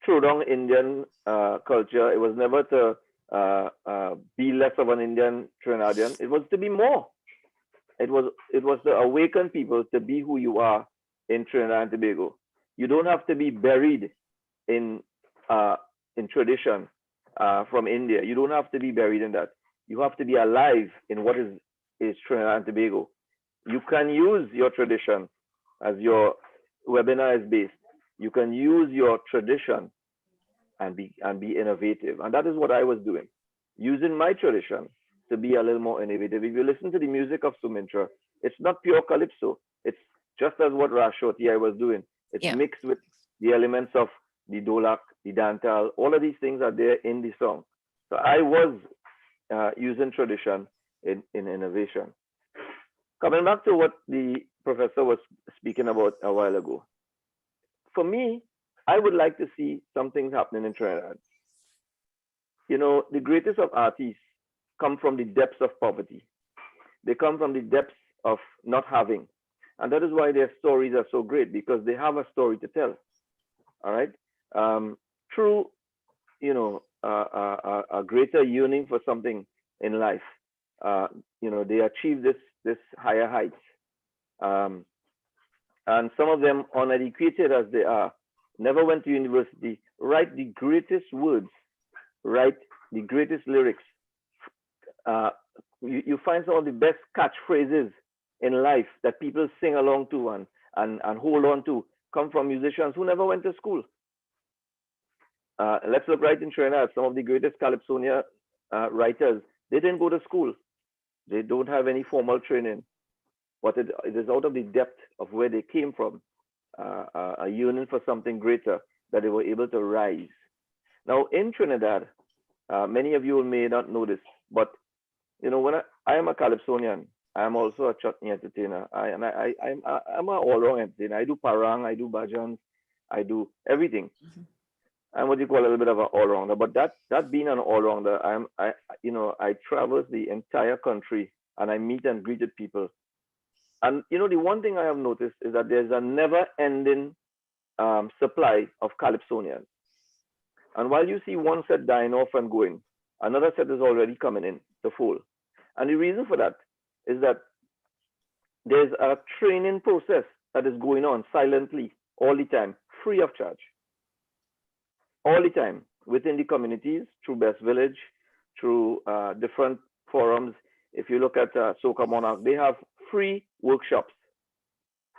throw down Indian culture. It was never to be less of an Indian Trinidadian. It was to be more. It was to awaken people to be who you are in Trinidad and Tobago. You don't have to be buried in tradition from India. You don't have to be buried in that. You have to be alive in what is Trinidad and Tobago. You can use your tradition, as your webinar is based. You can use your tradition and be innovative. And that is what I was doing, using my tradition to be a little more innovative. If you listen to the music of Sumintra, it's not pure calypso. It's just as what Rashoti I was doing. It's mixed with the elements of the dolak, the dantal. All of these things are there in the song. So I was using tradition in innovation. Coming back to what the professor was speaking about a while ago. For me, I would like to see something happening in Trinidad. The greatest of artists come from the depths of poverty. They come from the depths of not having. And that is why their stories are so great, because they have a story to tell. All right. Through, a greater yearning for something in life, they achieve this higher heights. And some of them, uneducated as they are, never went to university, write the greatest words, write the greatest lyrics. You find some of the best catchphrases in life that people sing along to and hold on to come from musicians who never went to school. Let's look right in Trinidad. Some of the greatest Calypsonia writers, they didn't go to school. They don't have any formal training. But it is out of the depth of where they came from, a yearning for something greater, that they were able to rise. Now in Trinidad, many of you may not know this, but when I am a Calypsonian, I am also a chutney entertainer. I'm an all-round entertainer. I do parang, I do bhajans, I do everything. I'm what you call a little bit of an all-rounder. But that being an all-rounder, I traverse the entire country and I meet and greet with people. And the one thing I have noticed is that there's a never-ending supply of Calypsonians. And while you see one set dying off and going, another set is already coming in the fold. And the reason for that is that there's a training process that is going on silently all the time, free of charge. All the time, within the communities, through Best Village, through different forums. If you look at Soca Monarch, they have free workshops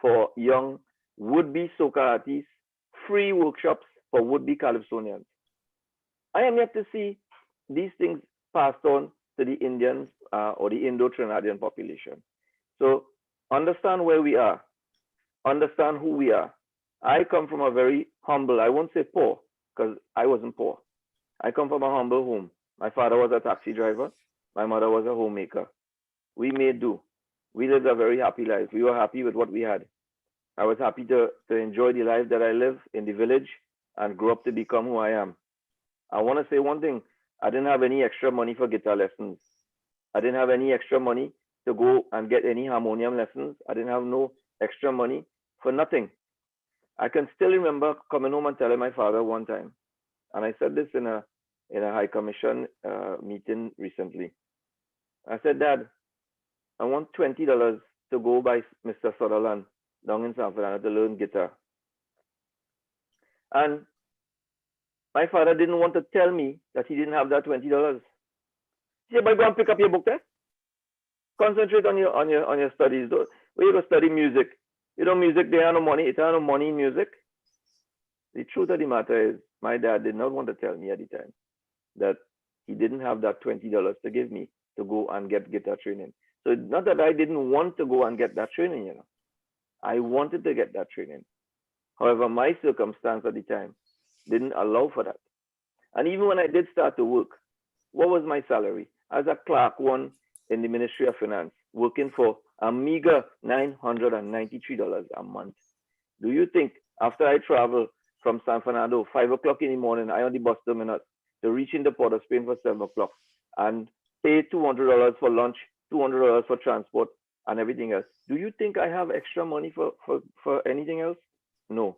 for young would-be soca artists, free workshops for would-be Calypsonians. I am yet to see these things passed on to the Indians or the Indo-Trinidadian population. So understand where we are, understand who we are. I come from a very humble, I won't say poor, because I wasn't poor. I come from a humble home. My father was a taxi driver. My mother was a homemaker. We made do. We lived a very happy life. We were happy with what we had. I was happy to enjoy the life that I live in the village and grow up to become who I am. I want to say one thing. I didn't have any extra money for guitar lessons. I didn't have any extra money to go and get any harmonium lessons. I didn't have no extra money for nothing. I can still remember coming home and telling my father one time, and I said this in a High Commission meeting recently. I said, Dad, I want $20 to go by Mr. Sutherland down in San Fernando to learn guitar. And my father didn't want to tell me that he didn't have that $20. He said, "Boy, go and pick up your book there. Concentrate on your studies. Where you go study music. You know, music, they have no money. It has no money in music." The truth of the matter is, my dad did not want to tell me at the time that he didn't have that $20 to give me to go and get guitar training. So it's not that I didn't want to go and get that training, you know. I wanted to get that training. However, my circumstance at the time didn't allow for that. And even when I did start to work, what was my salary? As a clerk one in the Ministry of Finance, working for a meager $993 a month. Do you think after I travel from San Fernando, 5 o'clock in the morning, I on the bus terminus to reach in the Port of Spain for 7 o'clock and pay $200 for lunch, $200 for transport and everything else? Do you think I have extra money for anything else? No.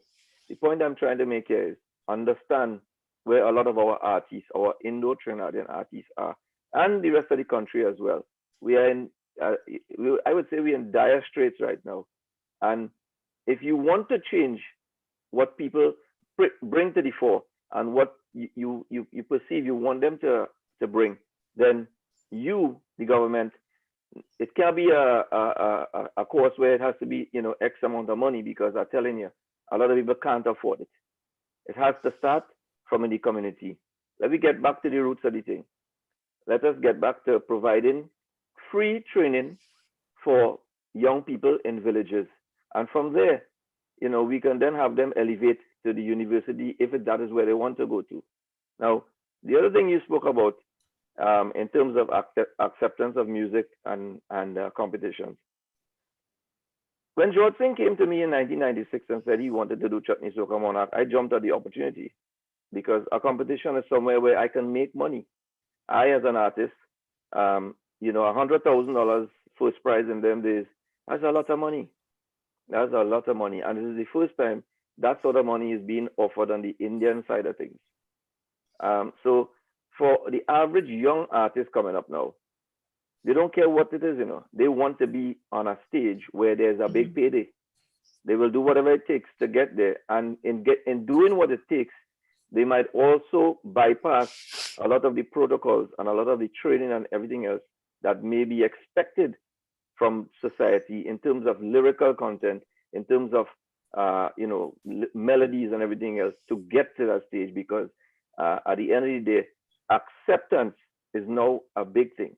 The point I'm trying to make here is understand where a lot of our artists, our Indo-Trinidadian artists are, and the rest of the country as well. We are in, I would say we're in dire straits right now. And if you want to change what people bring to the fore and what you perceive you want them to bring, then you, the government, it can't be a course where it has to be, you know, X amount of money, because I'm telling you, a lot of people can't afford it. It has to start from in the community. Let me get back to the roots of the thing. Let us get back to providing free training for young people in villages. And from there, you know, we can then have them elevate to the university if that is where they want to go to. Now, the other thing you spoke about in terms of acceptance of music and competitions. When George Singh came to me in 1996 and said he wanted to do Chutney Soca Monarch, I jumped at the opportunity, because a competition is somewhere where I can make money. I, as an artist, you know, $100,000 first prize in them days, that's a lot of money. That's a lot of money. And this is the first time that sort of money is being offered on the Indian side of things. So for the average young artist coming up now, they don't care what it is, you know. They want to be on a stage where there's a big payday. They will do whatever it takes to get there. And in doing what it takes, they might also bypass a lot of the protocols and a lot of the training and everything else that may be expected from society in terms of lyrical content, in terms of you know, melodies and everything else to get to that stage, because at the end of the day, acceptance is now a big thing.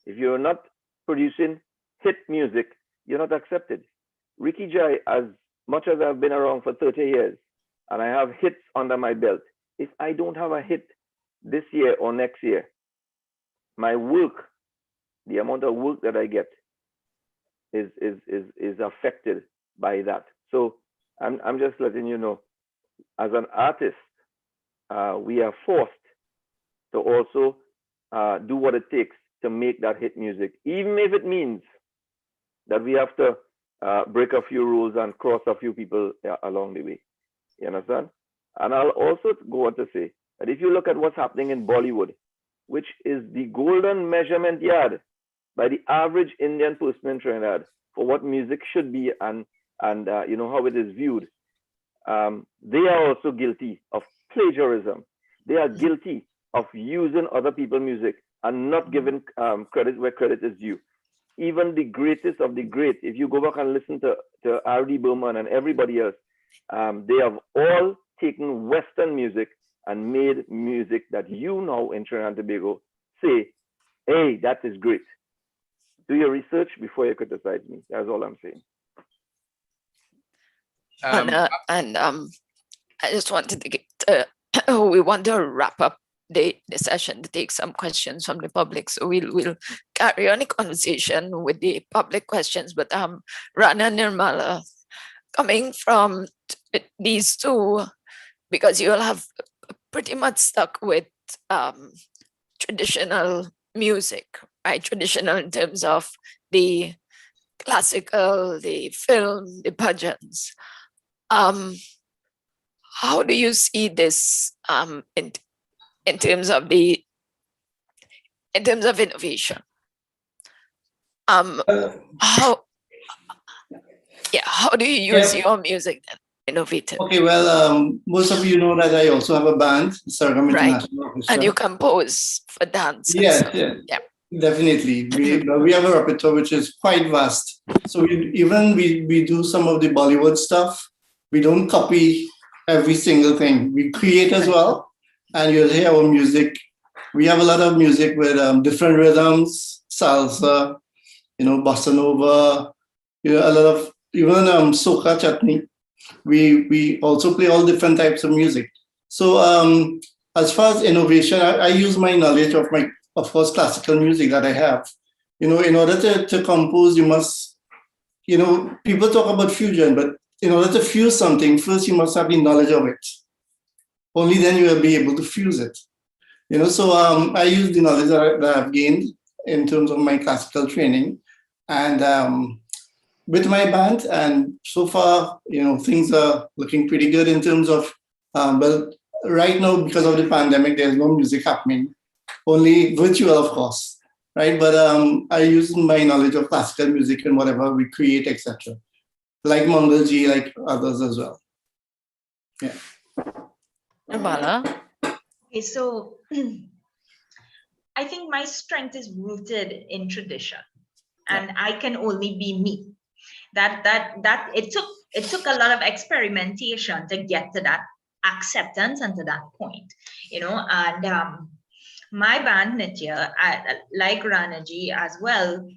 If you're not producing hit music, you're not accepted. Ricky Jai, as much as I've been around for 30 years and I have hits under my belt, if I don't have a hit this year or next year, my work, the amount of work that I get is affected by that. So I'm just letting you know, as an artist, we are forced to also do what it takes to make that hit music, even if it means that we have to break a few rules and cross a few people along the way. You understand? And I'll also go on to say that if you look at what's happening in Bollywood, which is the golden measurement yard by the average Indian person in Trinidad for what music should be and you know, how it is viewed, they are also guilty of plagiarism. They are guilty of using other people's music and not giving credit where credit is due. Even the greatest of the great, if you go back and listen to to R.D. Burman and everybody else, they have all taken Western music and made music that you now in Trinidad and Tobago say, hey, that is great. Do your research before you criticize me. That's all I'm saying. I just wanted to get, we want to wrap up the session to take some questions from the public. So we'll carry on the conversation with the public questions. But Rana and Nirmala, coming from these two, because you'll have pretty much stuck with traditional music, right? Traditional in terms of the classical, the film, the bhajans. How do you see this in terms of innovation? How do you use your music then? Innovative. Okay, well, most of you know that I also have a band, Sargam Right. International Orchestra. And you compose for dance. Yes, and yeah, yeah. Definitely. We have a repertoire which is quite vast. So we do some of the Bollywood stuff. We don't copy every single thing. We create as well. And you'll hear our music. We have a lot of music with different rhythms, salsa, bossa nova, a lot of even soca chutney. We also play all different types of music. So as far as innovation, I use my knowledge of course, classical music that I have. In order to compose, you must, people talk about fusion, but in order to fuse something, first you must have the knowledge of it. Only then you will be able to fuse it. So I use the knowledge that I've gained in terms of my classical training and with my band. And so far, things are looking pretty good in terms of, but right now, because of the pandemic, there's no music happening, only virtual, of course, right? But I use my knowledge of classical music and whatever we create, etc. Like Mangalji, like others as well. Yeah. Nirmala? Okay, so I think my strength is rooted in tradition, and I can only be me. That it took a lot of experimentation to get to that acceptance and to that point, and my band Nitya, like Ranaji as well,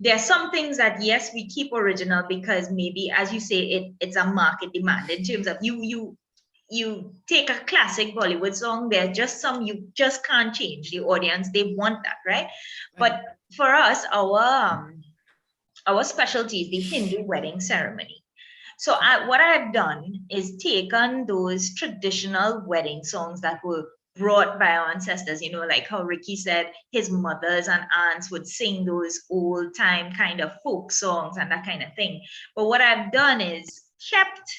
there are some things that, yes, we keep original because maybe, as you say, it's a market demand in terms of you take a classic Bollywood song, there are just some you just can't change. The audience, they want that, right? But for us, our specialty is the Hindu wedding ceremony. So what I've done is taken those traditional wedding songs that were brought by our ancestors, like how Ricky said, his mothers and aunts would sing those old time kind of folk songs and that kind of thing. But what I've done is kept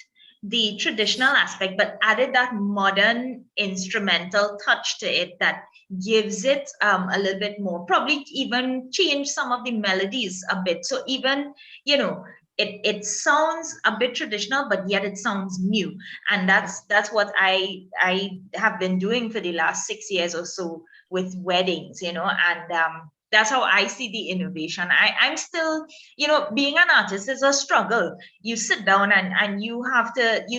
the traditional aspect, but added that modern instrumental touch to it that gives it a little bit more, probably even change some of the melodies a bit. So even, it sounds a bit traditional, but yet it sounds new. And that's what I have been doing for the last 6 years or so with weddings, and that's how I see the innovation. I'm still, being an artist is a struggle. You sit down and you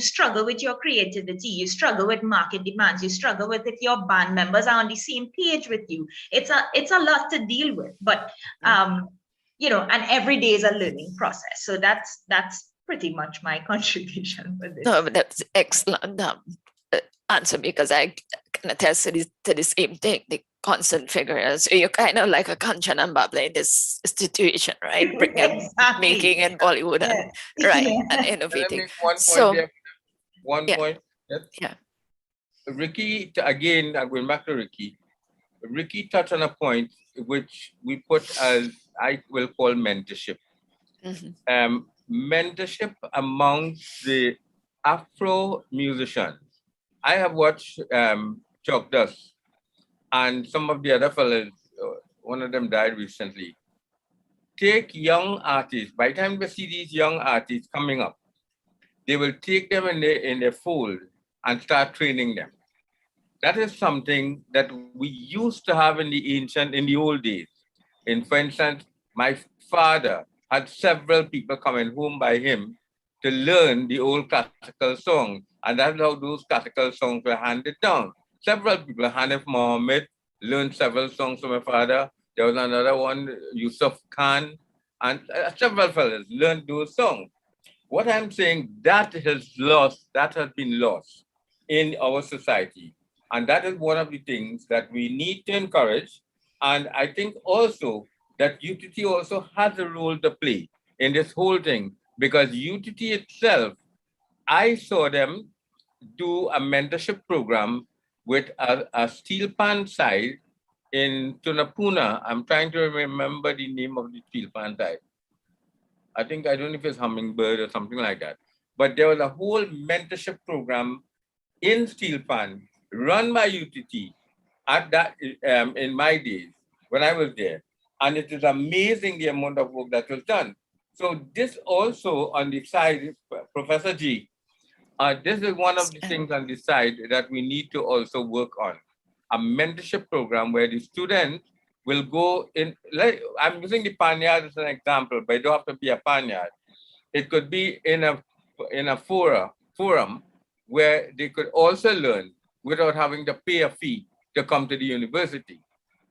struggle with your creativity. You struggle with market demands. You struggle with if your band members are on the same page with you. It's a lot to deal with, but, and every day is a learning process. So that's pretty much my contribution for this. No, but that's excellent answer, because I can attest to the same thing, the constant figure. So you're kind of like a Kanchan and Babla in this situation, right? Exactly. Making in Bollywood and and innovating. One point. Yeah. Ricky, again, going back to Ricky. Ricky touched on a point which we put as I will call mentorship. Mm-hmm. Mentorship amongst the Afro musicians. I have watched Chuck Dust and some of the other fellas, one of them died recently. Take young artists. By the time we see these young artists coming up, they will take them in their fold and start training them. That is something that we used to have in the old days. For instance, my father had several people coming home by him to learn the old classical songs. And that's how those classical songs were handed down. Several people, Hanif Mohammed, learned several songs from my father. There was another one, Yusuf Khan, and several fellows learned those songs. What I'm saying, that has been lost in our society. And that is one of the things that we need to encourage. And I think also that UTT also has a role to play in this whole thing, because UTT itself, I saw them do a mentorship program with a steel pan side in Tunapuna. I'm trying to remember the name of the steel pan side. I don't know if it's Hummingbird or something like that. But there was a whole mentorship program in steel pan run by UTT at that in my days when I was there. And it is amazing the amount of work that was done. So this also on the side, Professor G, this is one of the things on the side that we need to also work on. A mentorship program where the students will go in, like, I'm using the Panyard as an example, but it don't have to be a Panyard. It could be in a forum where they could also learn without having to pay a fee to come to the university.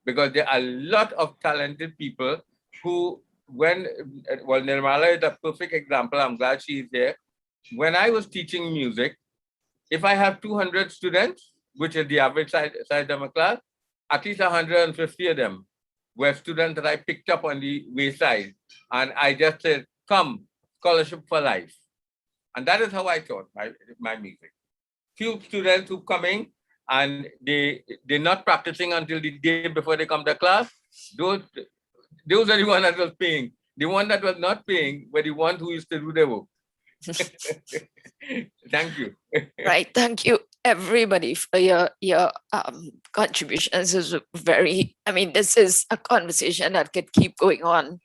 Because there are a lot of talented people who, Nirmala is a perfect example, I'm glad she's there. When I was teaching music, if I have 200 students, which is the average size of my class, at least 150 of them were students that I picked up on the wayside. And I just said, come, scholarship for life. And that is how I taught my music. Few students who coming and they're not practicing until the day before they come to class, those are the ones that was paying. The one that was not paying were the ones who used to do their work. Thank you. Right. Thank you, everybody, for your contributions. This is this is a conversation that could keep going on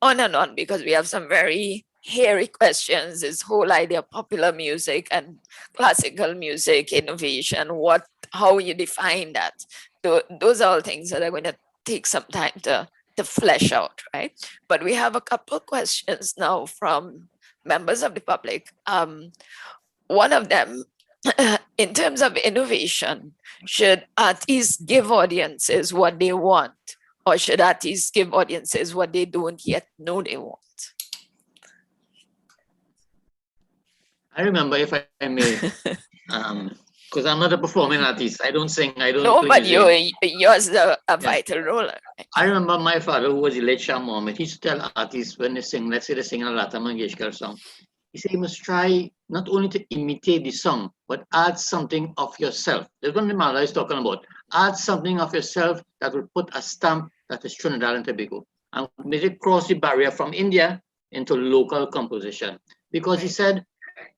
and on, because we have some very hairy questions. This whole idea of popular music and classical music innovation, how you define that. Those are all things that are going to take some time to flesh out, right? But we have a couple of questions now from members of the public. One of them, in terms of innovation, should artists give audiences what they want, or should artists give audiences what they don't yet know they want? I remember, if I may, because I'm not a performing artist. I don't sing, I don't No, play but music. yours a vital role. Right? I remember my father, who was the late Shah Mohammed, he used to tell artists when they sing, let's say they sing a Lata Mangeshkar song, he said you must try not only to imitate the song, but add something of yourself. That's what Nimala is talking about. Add something of yourself that will put a stamp that is Trinidad and Tobago, and make it cross the barrier from India into local composition. Because he said,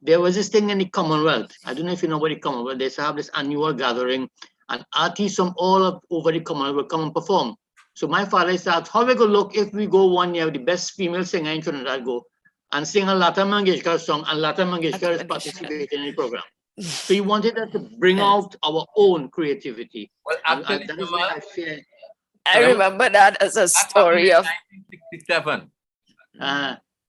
there was this thing in the Commonwealth. I don't know if you know about the Commonwealth. They have this annual gathering, and artists from all over the Commonwealth will come and perform. So my father said, how we go look if we go one year, the best female singer in Trinidad go and sing a Lata Mangeshkar song, and Lata Mangeshkar is participating in the program. So he wanted us to bring out our own creativity. Well, And actually, that is why I share. I remember that as a story of 1967.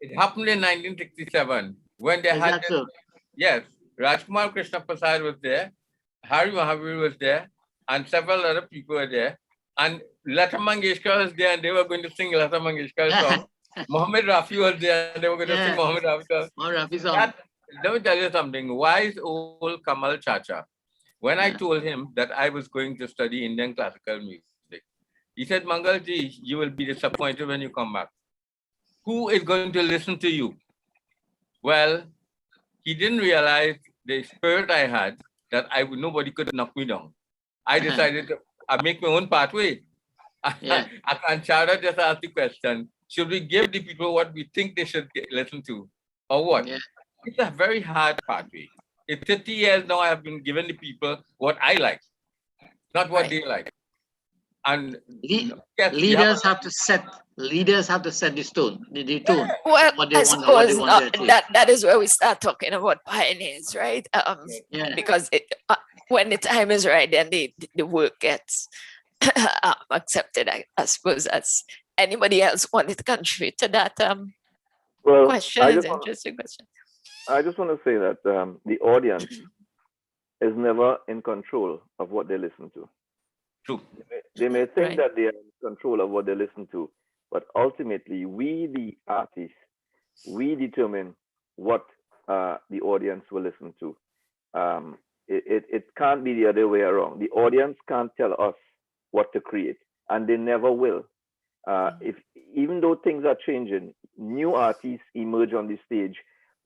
It happened in 1967 when they had so? Yes, Rajkumar Krishna Prasad was there, Hari Mahavir was there, and several other people were there. And Lata Mangeshkar was there, and they were going to sing Lata Mangeshkar song. Mohammed Rafi was there, and they were going to sing Mohammed Rafi song. Let me tell you something. Wise old Kamal Chacha, when I told him that I was going to study Indian classical music, he said, Mangalji, you will be disappointed when you come back. Who is going to listen to you? Well, he didn't realize the spirit I had, that nobody could knock me down. I decided to make my own pathway. Akanchara just asked the question, should we give the people what we think they should listen to, or what? Yeah. It's a very hard pathway. In 50 years now, I have been giving the people what I like, not what they like. And leaders have to set the tone. The tone. Well, I suppose that is where we start talking about pioneers, right? Because when the time is right, then the work gets accepted. I suppose that's Anybody else wanted to contribute to that Well, question? I It's just an want interesting question. to say that the audience is never in control of what they listen to. True. They may think Right. that they are in control of what they listen to, but ultimately, we, the artists, we determine what the audience will listen to. It can't be the other way around. The audience can't tell us what to create, and they never will. If even though things are changing, new artists emerge on the stage,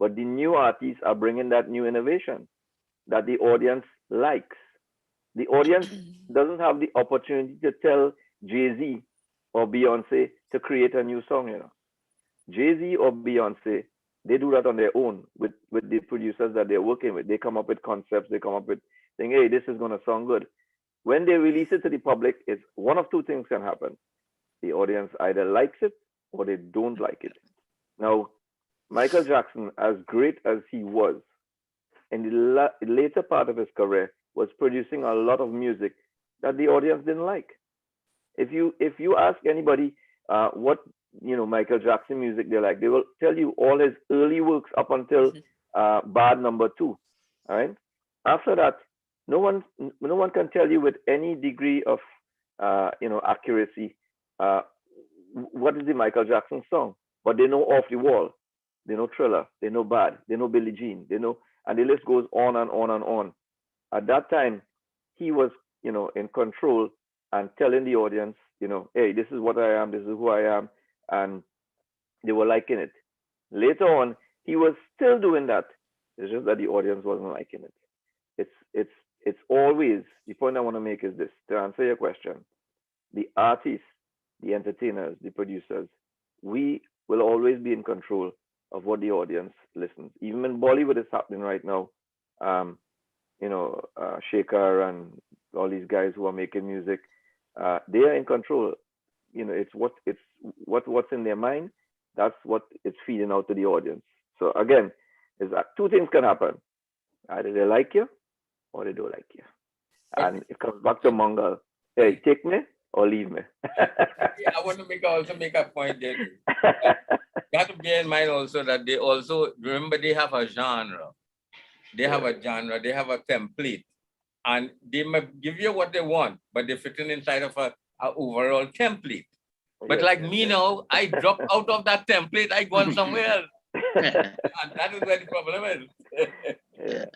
but the new artists are bringing that new innovation that the audience likes. The audience doesn't have the opportunity to tell Jay-Z or Beyonce to create a new song, you know. Jay-Z or Beyonce, they do that on their own with the producers that they're working with. They come up with concepts, they come up with saying, hey, this is gonna sound good. When they release it to the public, it's one of two things can happen. The audience either likes it or they don't like it. Now, Michael Jackson, as great as he was, in the later part of his career, was producing a lot of music that the audience didn't like. If you ask anybody what Michael Jackson music they like, they will tell you all his early works up until Bad Number 2. All right. After that, no one can tell you with any degree of accuracy what is the Michael Jackson song, but they know Off the Wall, they know Thriller, they know Bad, they know Billie Jean, they know, and the list goes on and on and on. At that time, he was in control and telling the audience, hey, this is what I am, this is who I am, and they were liking it. Later on, he was still doing that. It's just that the audience wasn't liking it. It's always, the point I want to make is this, to answer your question, the artists, the entertainers, the producers, we will always be in control of what the audience listens. Even in Bollywood is happening right now. Shaker and all these guys who are making music, they are in control. It's what's in their mind. That's what it's feeding out to the audience. So again, is that two things can happen: either they like you or they don't like you. And it comes back to Mangal. Hey, take me or leave me. Yeah, I want to also make a point there. You have to bear in mind also that they also, remember, they have a genre. They have a genre, they have a template. And they might give you what they want, but they're fitting inside of a overall template. But like me now, I drop out of that template, I go on somewhere else. And that is where the problem is. Yeah.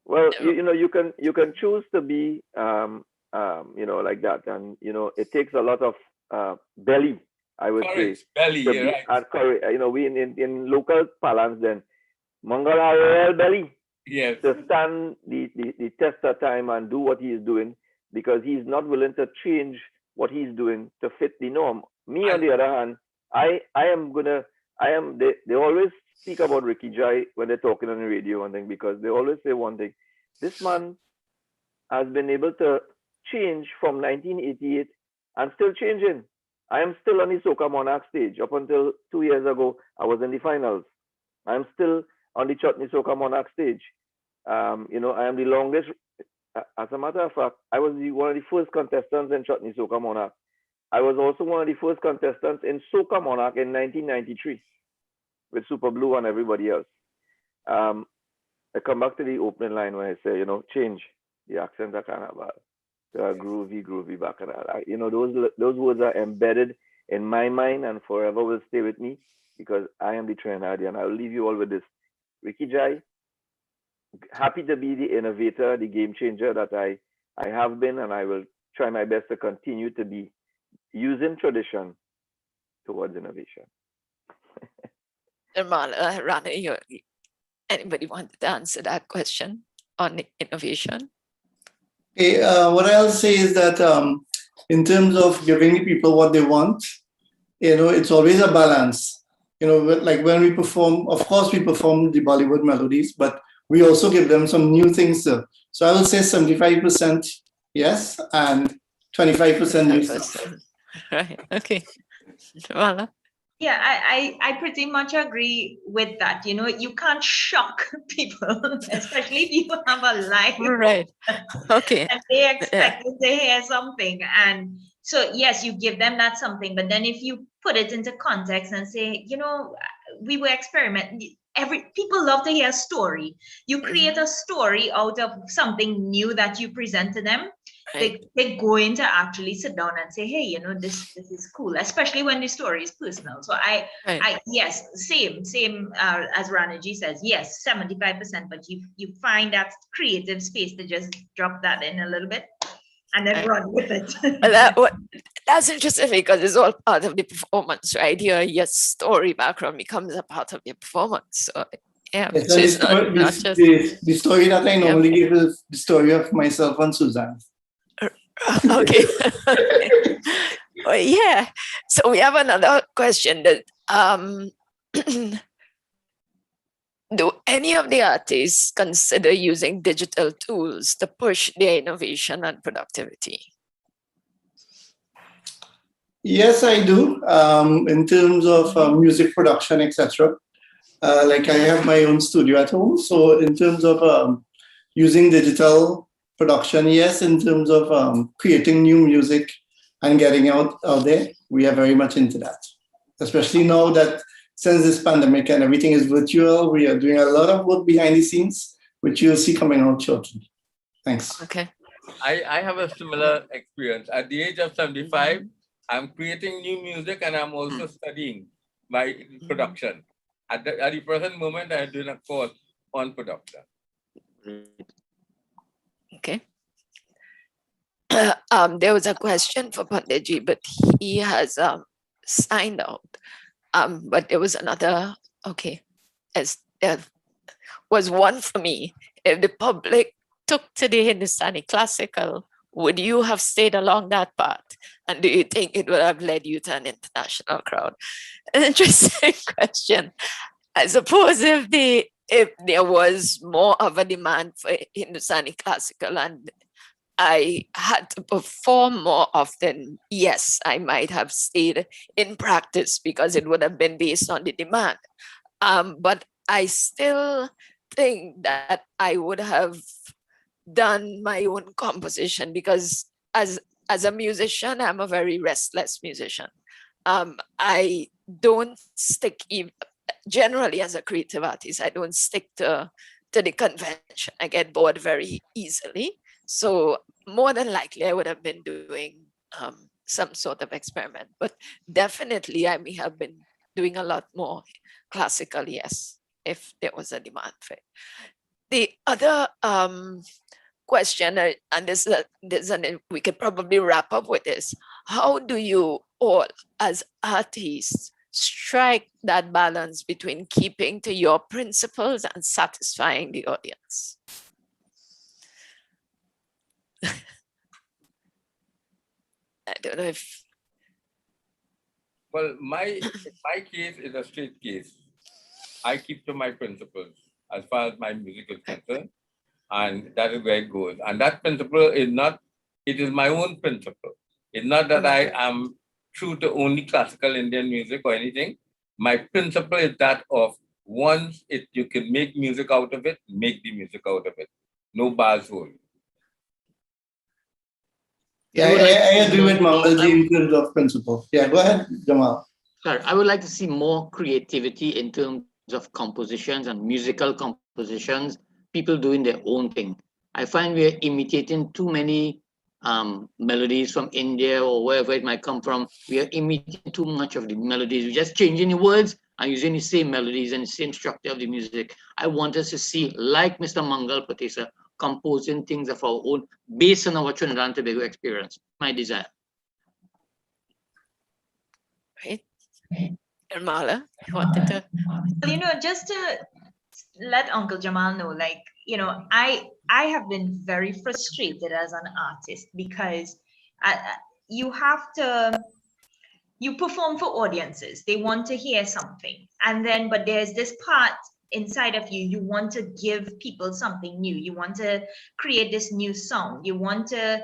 Well, you can choose to be like that, and it takes a lot of belly, I would Courage, say, belly, to you're be, right. and courage. We in local parlance then, Mangal have a real belly. Yes. To stand the test of time and do what he is doing, because he's not willing to change what he's doing to fit the norm. Me, on the other hand, they always speak about Ricky Jai when they're talking on the radio and thing, because they always say one thing: this man has been able to change from 1988 and still changing. I am still on the Soca Monarch stage. Up until 2 years ago, I was in the finals. I'm still on the Chutney Soca Monarch stage. I am the longest. As a matter of fact, I was one of the first contestants in Chutney Soca Monarch. I was also one of the first contestants in Soca Monarch in 1993 with Super Blue and everybody else. I come back to the opening line where I say, change the accent of Carnival to a groovy bacchanal. Those words are embedded in my mind and forever will stay with me, because I am the Trinidadian. I'll leave you all with this. Ricky Jai, happy to be the innovator, the game changer that I have been, and I will try my best to continue to be, using tradition towards innovation. Rana, anybody wanted to answer that question on innovation? Okay, what I'll say is that in terms of giving the people what they want, it's always a balance. Like when we perform, of course we perform the Bollywood melodies, but we also give them some new things. So I will say 75% yes and 25% new stuff. Right. Okay. Rana? Yeah, I pretty much agree with that. You can't shock people, especially if you have a live. Right. Okay. And they expect to hear something. And So yes, you give them that something, but then if you put it into context and say, we were experimenting. People love to hear a story. You create a story out of something new that you present to them. Right. They going to actually sit down and say, hey, this is cool, especially when the story is personal. So I yes, same as Ranaji says, yes, 75%, but you find that creative space to just drop that in a little bit and then run with it. That's interesting because it's all part of the performance, right? Your story background becomes a part of your performance. So yeah, Yes, so and it's not just the story that I normally give is the story of myself and Suzanne. okay. Well, yeah. So we have another question that do any of the artists consider using digital tools to push their innovation and productivity? Yes, I do. In terms of music production, etc. Like I have my own studio at home. So in terms of using digital production, yes. In terms of creating new music and getting out there, we are very much into that. Especially now that since this pandemic and everything is virtual, we are doing a lot of work behind the scenes, which you'll see coming out shortly. Thanks. Okay. I have a similar experience. At the age of 75, I'm creating new music and I'm also studying my production. At the present moment, I'm doing a course on production. Okay. There was a question for Panditji, but he has signed out. But there was another, okay, as there was one for me. If the public took to the Hindustani classical, would you have stayed along that path? And do you think it would have led you to an international crowd? An interesting question. I suppose if there was more of a demand for Hindustani classical and I had to perform more often, yes, I might have stayed in practice because it would have been based on the demand. But I still think that I would have done my own composition because as a musician, I'm a very restless musician. I don't stick, generally as a creative artist, I don't stick to the convention. I get bored very easily. So more than likely, I would have been doing some sort of experiment, but definitely I may have been doing a lot more classical, yes, if there was a demand for it. The other question, and this and we could probably wrap up with this. How do you all, as artists, strike that balance between keeping to your principles and satisfying the audience? I don't know if. Well, my case is a straight case. I keep to my principles as far as my music is concerned, and that is where it goes. And that principle is not, it is my own principle. It's not that I am true to only classical Indian music or anything. My principle is that of once you can make music out of it, make the music out of it. No bars hold. Yeah, I agree with Mangalji in terms of principle. Yeah, go ahead, Jamal. Sorry, I would like to see more creativity in terms of compositions and musical compositions, people doing their own thing. I find we are imitating too many melodies from India or wherever it might come from. We are imitating too much of the melodies. We're just changing the words and using the same melodies and the same structure of the music. I want us to see, like Mr. Mangal Patesa, composing things of our own based on our Trinidad and Tobago experience. My desire. Right. Mala, you wanted to? Just to let Uncle Jamal know, I have been very frustrated as an artist because you perform for audiences. They want to hear something. And then, but there's this part inside of you want to give people something new. You want to create this new sound. You want to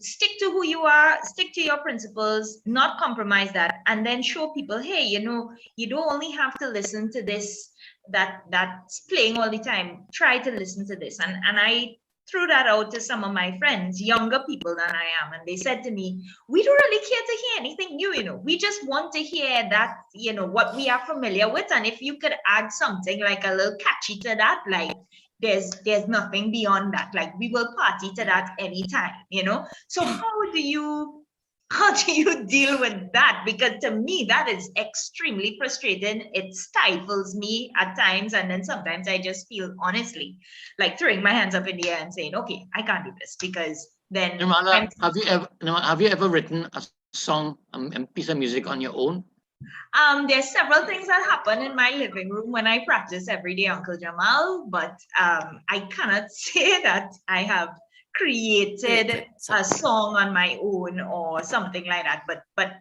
stick to who you are, stick to your principles, not compromise that, and then show people, hey, you don't only have to listen to this that's playing all the time. Try to listen to this. And I threw that out to some of my friends, younger people than I am, and they said to me, we don't really care to hear anything new, you know, we just want to hear that, you know, what we are familiar with. And if you could add something like a little catchy to that, like there's nothing beyond that. Like we will party to that anytime, you know. So how do you deal with that? Because to me, that is extremely frustrating. It stifles me at times. And then sometimes I just feel, honestly, like throwing my hands up in the air and saying, okay, I can't do this, because then Nirmala, have you ever written a song, a piece of music on your own? There's several things that happen in my living room when I practice every day, Uncle Jamal, but I cannot say that I have created a song on my own or something like that. But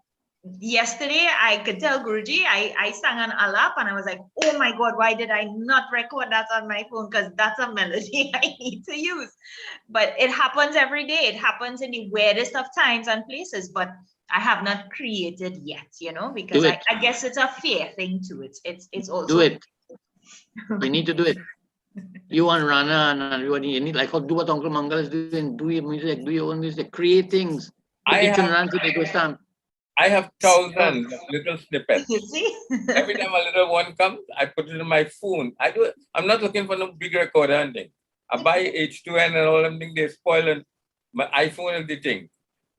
yesterday I could tell Guruji, I sang an alap and I was like, oh my God, why did I not record that on my phone? Because that's a melody I need to use. But it happens every day. It happens in the weirdest of times and places, but I have not created yet, you know, because I guess it's a fear thing too. It's also do it. You need to do it. You and Rana and everybody, you need, like, do what Uncle Mangal is doing. Do your music, do your own music, create things. I have thousands of little snippets. You see? Every time a little one comes, I put it in my phone. I'm not looking for no big recorder and thing. I buy H2N and all them things, they spoil, and my iPhone is the thing.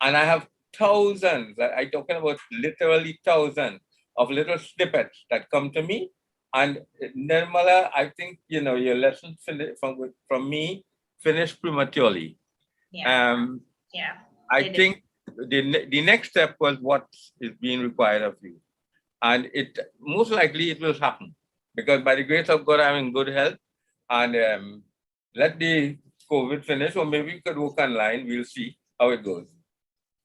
And I have thousands, I'm talking about literally thousands of little snippets that come to me. And Nirmala, I think, you know, your lesson from me finished prematurely. Yeah. I think the next step was what is being required of you. And it most likely it will happen, because by the grace of God, I'm in good health. And let the COVID finish, or maybe we could work online. We'll see how it goes.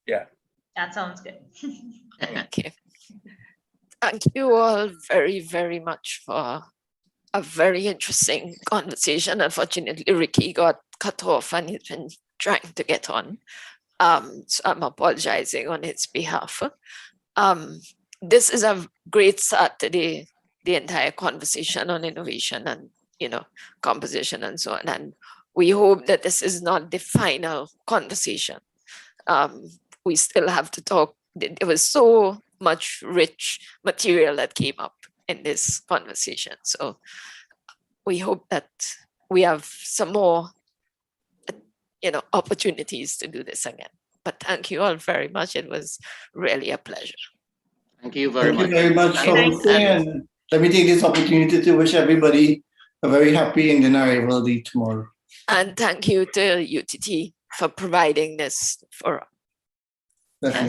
Yeah. That sounds good. Okay. Thank you all very, very much for a very interesting conversation. Unfortunately, Ricky got cut off and he's been trying to get on. So I'm apologizing on his behalf. This is a great start to the entire conversation on innovation and, you know, composition and so on. And we hope that this is not the final conversation. We still have to talk. There was so much rich material that came up in this conversation. So we hope that we have some more, you know, opportunities to do this again. But thank you all very much. It was really a pleasure. Thank you very much. Thank you very much for hosting, and let me take this opportunity to wish everybody a very happy Indian Arrival Day tomorrow. And thank you to UTT for providing this for us. Definitely.